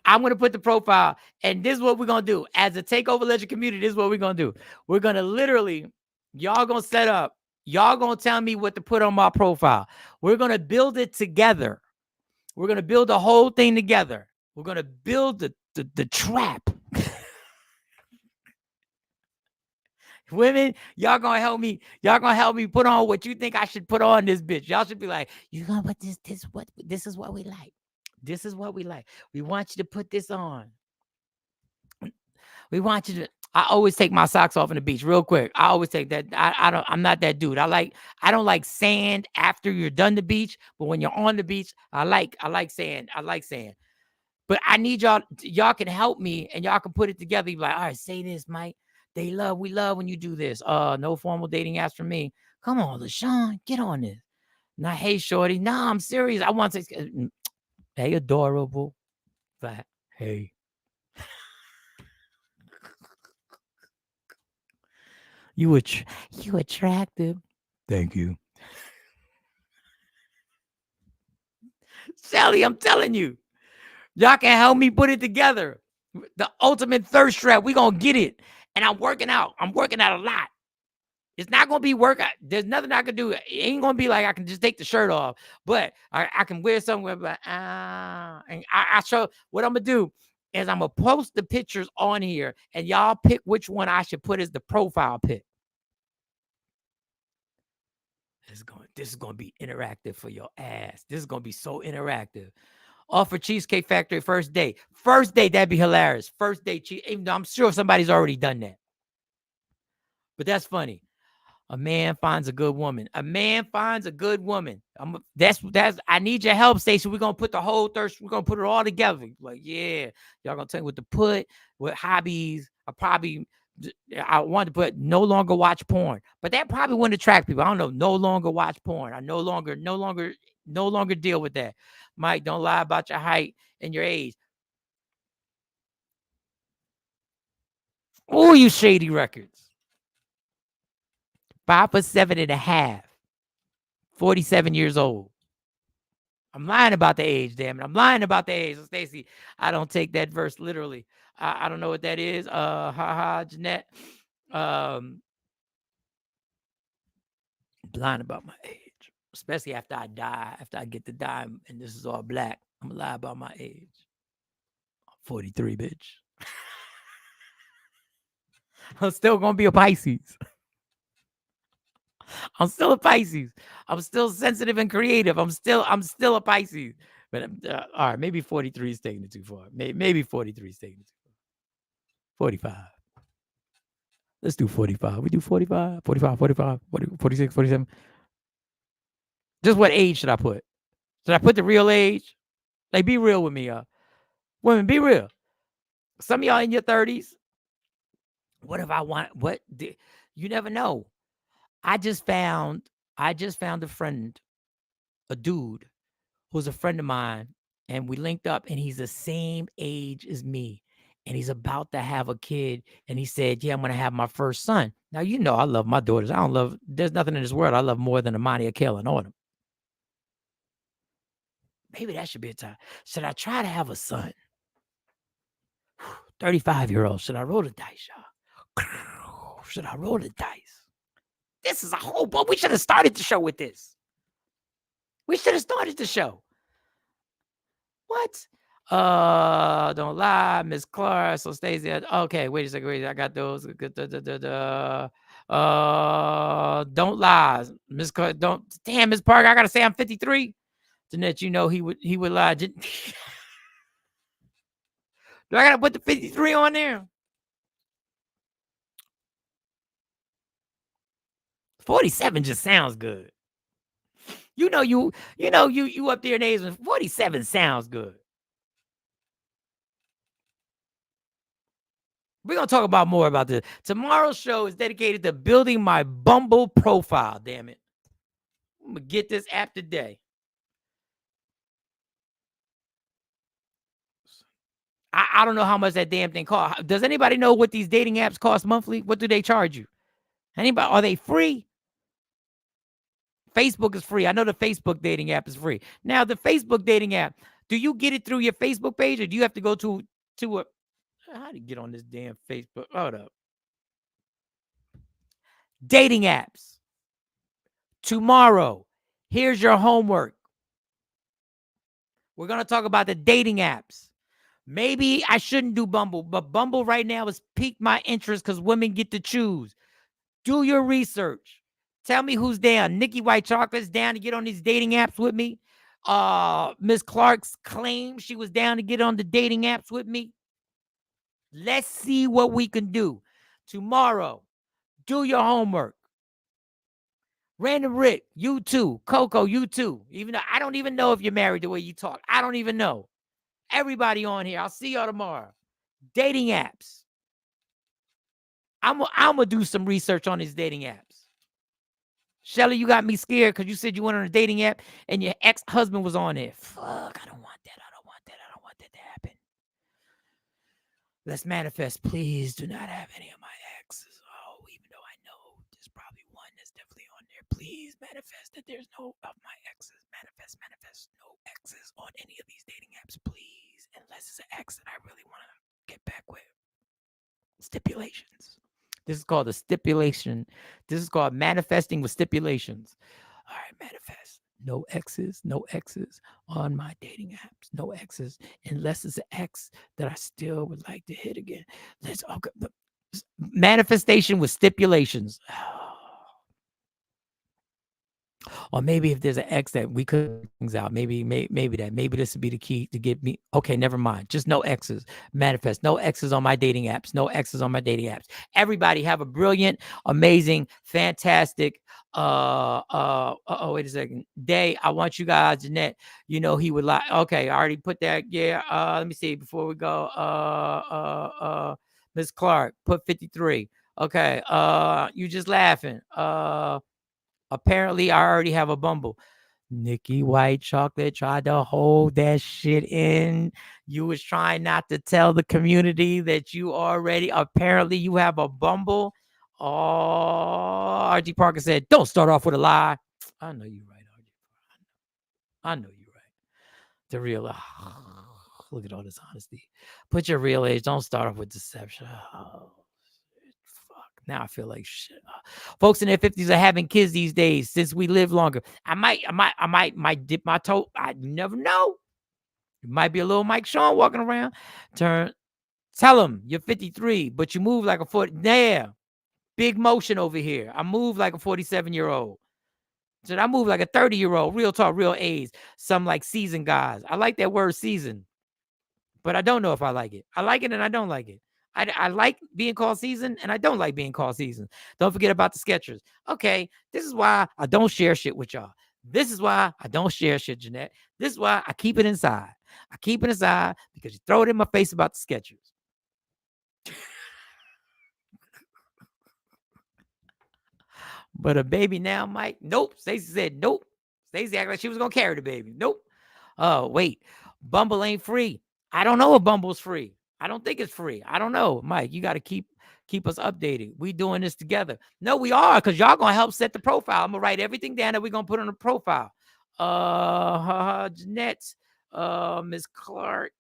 I'm going to put the profile, and this is what we're going to do. As a Takeover Legend community, this is what we're going to do. We're going to literally, y'all going to set up. Y'all going to tell me what to put on my profile. We're going to build it together. We're going to build the whole thing together. We're gonna build the trap. Women, y'all gonna help me. Y'all gonna help me put on what you think I should put on this bitch. Y'all should be like, you gonna put this is what we like. This is what we like. We want you to put this on. We want you to. I always take my socks off on the beach real quick. I always take that. I'm not that dude. I don't like sand after you're done the beach, but when you're on the beach, I like sand. I like sand. But I need y'all can help me and y'all can put it together. You're like, all right, say this, Mike. We love when you do this. No formal dating apps for me. Come on, LaShawn, get on this. Now, hey, shorty. Nah, I'm serious. I want to. Hey, adorable. But hey. You attractive. Thank you. Shelly, I'm telling you. Y'all can help me put it together. The ultimate thirst trap. We gonna get it. And I'm working out. I'm working out a lot. It's not gonna be workout. There's nothing I can do. It ain't gonna be like I can just take the shirt off, but I can wear somewhere. But and I show what I'm gonna do is I'm gonna post the pictures on here, and y'all pick which one I should put as the profile pic. This is gonna be interactive for your ass. This is gonna be so interactive. Offer Cheesecake Factory first date. First date, that'd be hilarious. First date, even though I'm sure somebody's already done that. But that's funny. A man finds a good woman. A man finds a good woman. That's. I need your help, Stacey. We're gonna put the whole thirst. We're gonna put it all together. Like, yeah, y'all gonna tell me what to put, what hobbies. I wanted to put no longer watch porn, but that probably wouldn't attract people. I don't know. No longer watch porn. I no longer deal with that. Mike, don't lie about your height and your age. Oh, you shady records. 5'7.5". 47 years old. I'm lying about the age, damn it. I'm lying about the age. So, Stacey, I don't take that verse literally. I don't know what that is. Jeanette. Lying about my age, especially after I die, after I get to die, and this is all black. I'm gonna lie about my age. I'm 43, bitch. I'm still gonna be a Pisces. I'm still a Pisces. I'm still sensitive and creative. I'm still a Pisces. But all right, maybe 43 is taking it too far. Maybe 43 is taking it too far. 45. Let's do 45. We do 45, 45, 45, 46, 47. Just what age should I put? Should I put the real age? Like, be real with me, y'all. Women, be real. Some of y'all in your 30s. What if I want? You never know. I just found a friend, a dude who's a friend of mine, and we linked up, and he's the same age as me, and he's about to have a kid, and he said, yeah, I'm going to have my first son. Now, you know, I love my daughters. There's nothing in this world I love more than Amani, Akela, and Autumn. Maybe that should be a time. Should I try to have a son? 35-year-old. Should I roll the dice, y'all? Should I roll the dice? This is a whole book. We should have started the show with this. We should have started the show. What? Don't lie, Miss Clark. So Stacey. Okay, wait a second. I got those. Don't lie, Miss Clark. Damn, Miss Parker. I gotta say I'm 53. Jeanette, you know he would lie. Do I gotta put the 53 on there? 47 just sounds good. You up there in age, 47 sounds good. We're going to talk about more about this. Tomorrow's show is dedicated to building my Bumble profile, damn it. I'm going to get this app today. I don't know how much that damn thing costs. Does anybody know what these dating apps cost monthly? What do they charge you? Anybody? Are they free? Facebook is free. I know the Facebook dating app is free. Now, the Facebook dating app, do you get it through your Facebook page, or do you have to go to a... How do you get on this damn Facebook? Hold up. Dating apps. Tomorrow, here's your homework. We're going to talk about the dating apps. Maybe I shouldn't do Bumble, but Bumble right now has piqued my interest because women get to choose. Do your research. Tell me who's down. Nikki White Chocolate's down to get on these dating apps with me. Miss Clark's claimed she was down to get on the dating apps with me. Let's see what we can do. Tomorrow, do your homework. Random Rick, you too. Coco, you too. Even though I don't even know if you're married the way you talk. I don't even know. Everybody on here. I'll see y'all tomorrow. Dating apps. I'm gonna do some research on these dating apps. Shelly, you got me scared because you said you went on a dating app and your ex-husband was on it. Fuck, I don't want that. I don't want that. I don't want that to happen. Let's manifest. Please do not have any of my exes. Oh, even though I know there's probably one that's definitely on there. Please manifest that there's no of my exes. Manifest no exes on any of these dating apps, please. Unless it's an ex that I really want to get back with. Stipulations. This is called a stipulation. This is called manifesting with stipulations. All right, manifest. No exes on my dating apps. No exes, unless it's an ex that I still would like to hit again. Let's okay. Manifestation with stipulations. Or maybe if there's an ex that we could things out, maybe this would be the key to get me. Okay, never mind. Just no exes. Manifest. No exes on my dating apps. No exes on my dating apps. Everybody have a brilliant, amazing, fantastic, wait a second, day. I want you guys, Jeanette, you know he would like, okay, I already put that. Yeah, let me see before we go. Miss Clark, put 53. Okay, you just laughing. Apparently, I already have a Bumble. Nikki White Chocolate tried to hold that shit in. You was trying not to tell the community that you apparently you have a Bumble. Oh, RG Parker said, don't start off with a lie. I know you're right, RG. I know you're right. The real, look at all this honesty. Put your real age. Don't start off with deception. Oh. Now I feel like shit. Folks in their 50s are having kids these days since we live longer. I might dip my toe. I never know. It might be a little Mike Shawn walking around. Tell him you're 53, but you move like a 40. Yeah. Big motion over here. I move like a 47-year-old. So I move like a 30-year-old. Real talk, real age. Some like seasoned guys. I like that word seasoned, but I don't know if I like it. I like it and I don't like it. I like being called seasoned, and I don't like being called seasoned. Don't forget about the Skechers. Okay, this is why I don't share shit with y'all. This is why I don't share shit, Jeanette. This is why I keep it inside. I keep it inside because you throw it in my face about the Skechers. But a baby now, Mike? Nope. Stacey said nope. Stacey acted like she was going to carry the baby. Nope. Oh, wait. Bumble ain't free. I don't know if Bumble's free. I don't think it's free. I don't know. Mike, you got to keep us updated. We doing this together. No, we are, because y'all going to help set the profile. I'm going to write everything down that we're going to put on the profile. Jeanette, Miss Clark,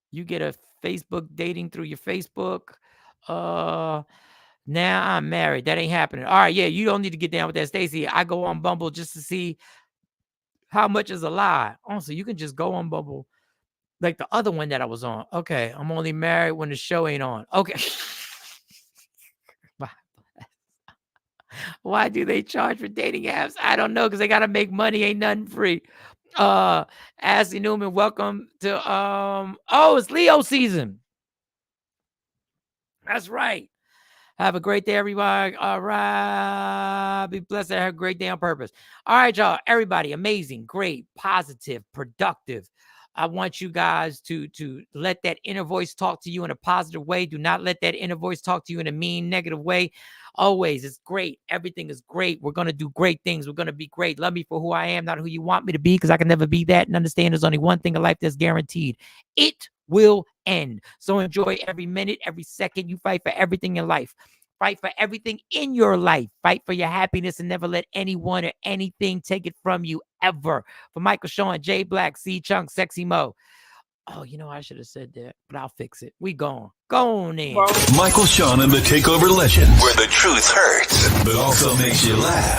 you get a Facebook dating through your Facebook. Now I'm married. That ain't happening. All right, yeah, you don't need to get down with that, Stacey. I go on Bumble just to see how much is a lie. Also, you can just go on Bumble. Like the other one that I was on. Okay, I'm only married when the show ain't on. Okay. Why do they charge for dating apps? I don't know, because they got to make money. Ain't nothing free. Ashley Newman, welcome to, it's Leo season. That's right. Have a great day, everybody. All right. Be blessed. Have a great day on purpose. All right, y'all. Everybody, amazing, great, positive, productive. I want you guys to let that inner voice talk to you in a positive way. Do not let that inner voice talk to you in a mean, negative way. Always, it's great. Everything is great. We're going to do great things. We're going to be great. Love me for who I am, not who you want me to be, because I can never be that. And understand there's only one thing in life that's guaranteed. It will end. So enjoy every minute, every second. You fight for everything in life. Fight for everything in your life. Fight for your happiness and never let anyone or anything take it from you ever. For Michael Shawn, Jay Black, C Chunk, Sexy Mo. Oh, you know, I should have said that, but I'll fix it. We gone. Go on in. Michael Shawn and the Takeover Legend, where the truth hurts, but also makes you laugh.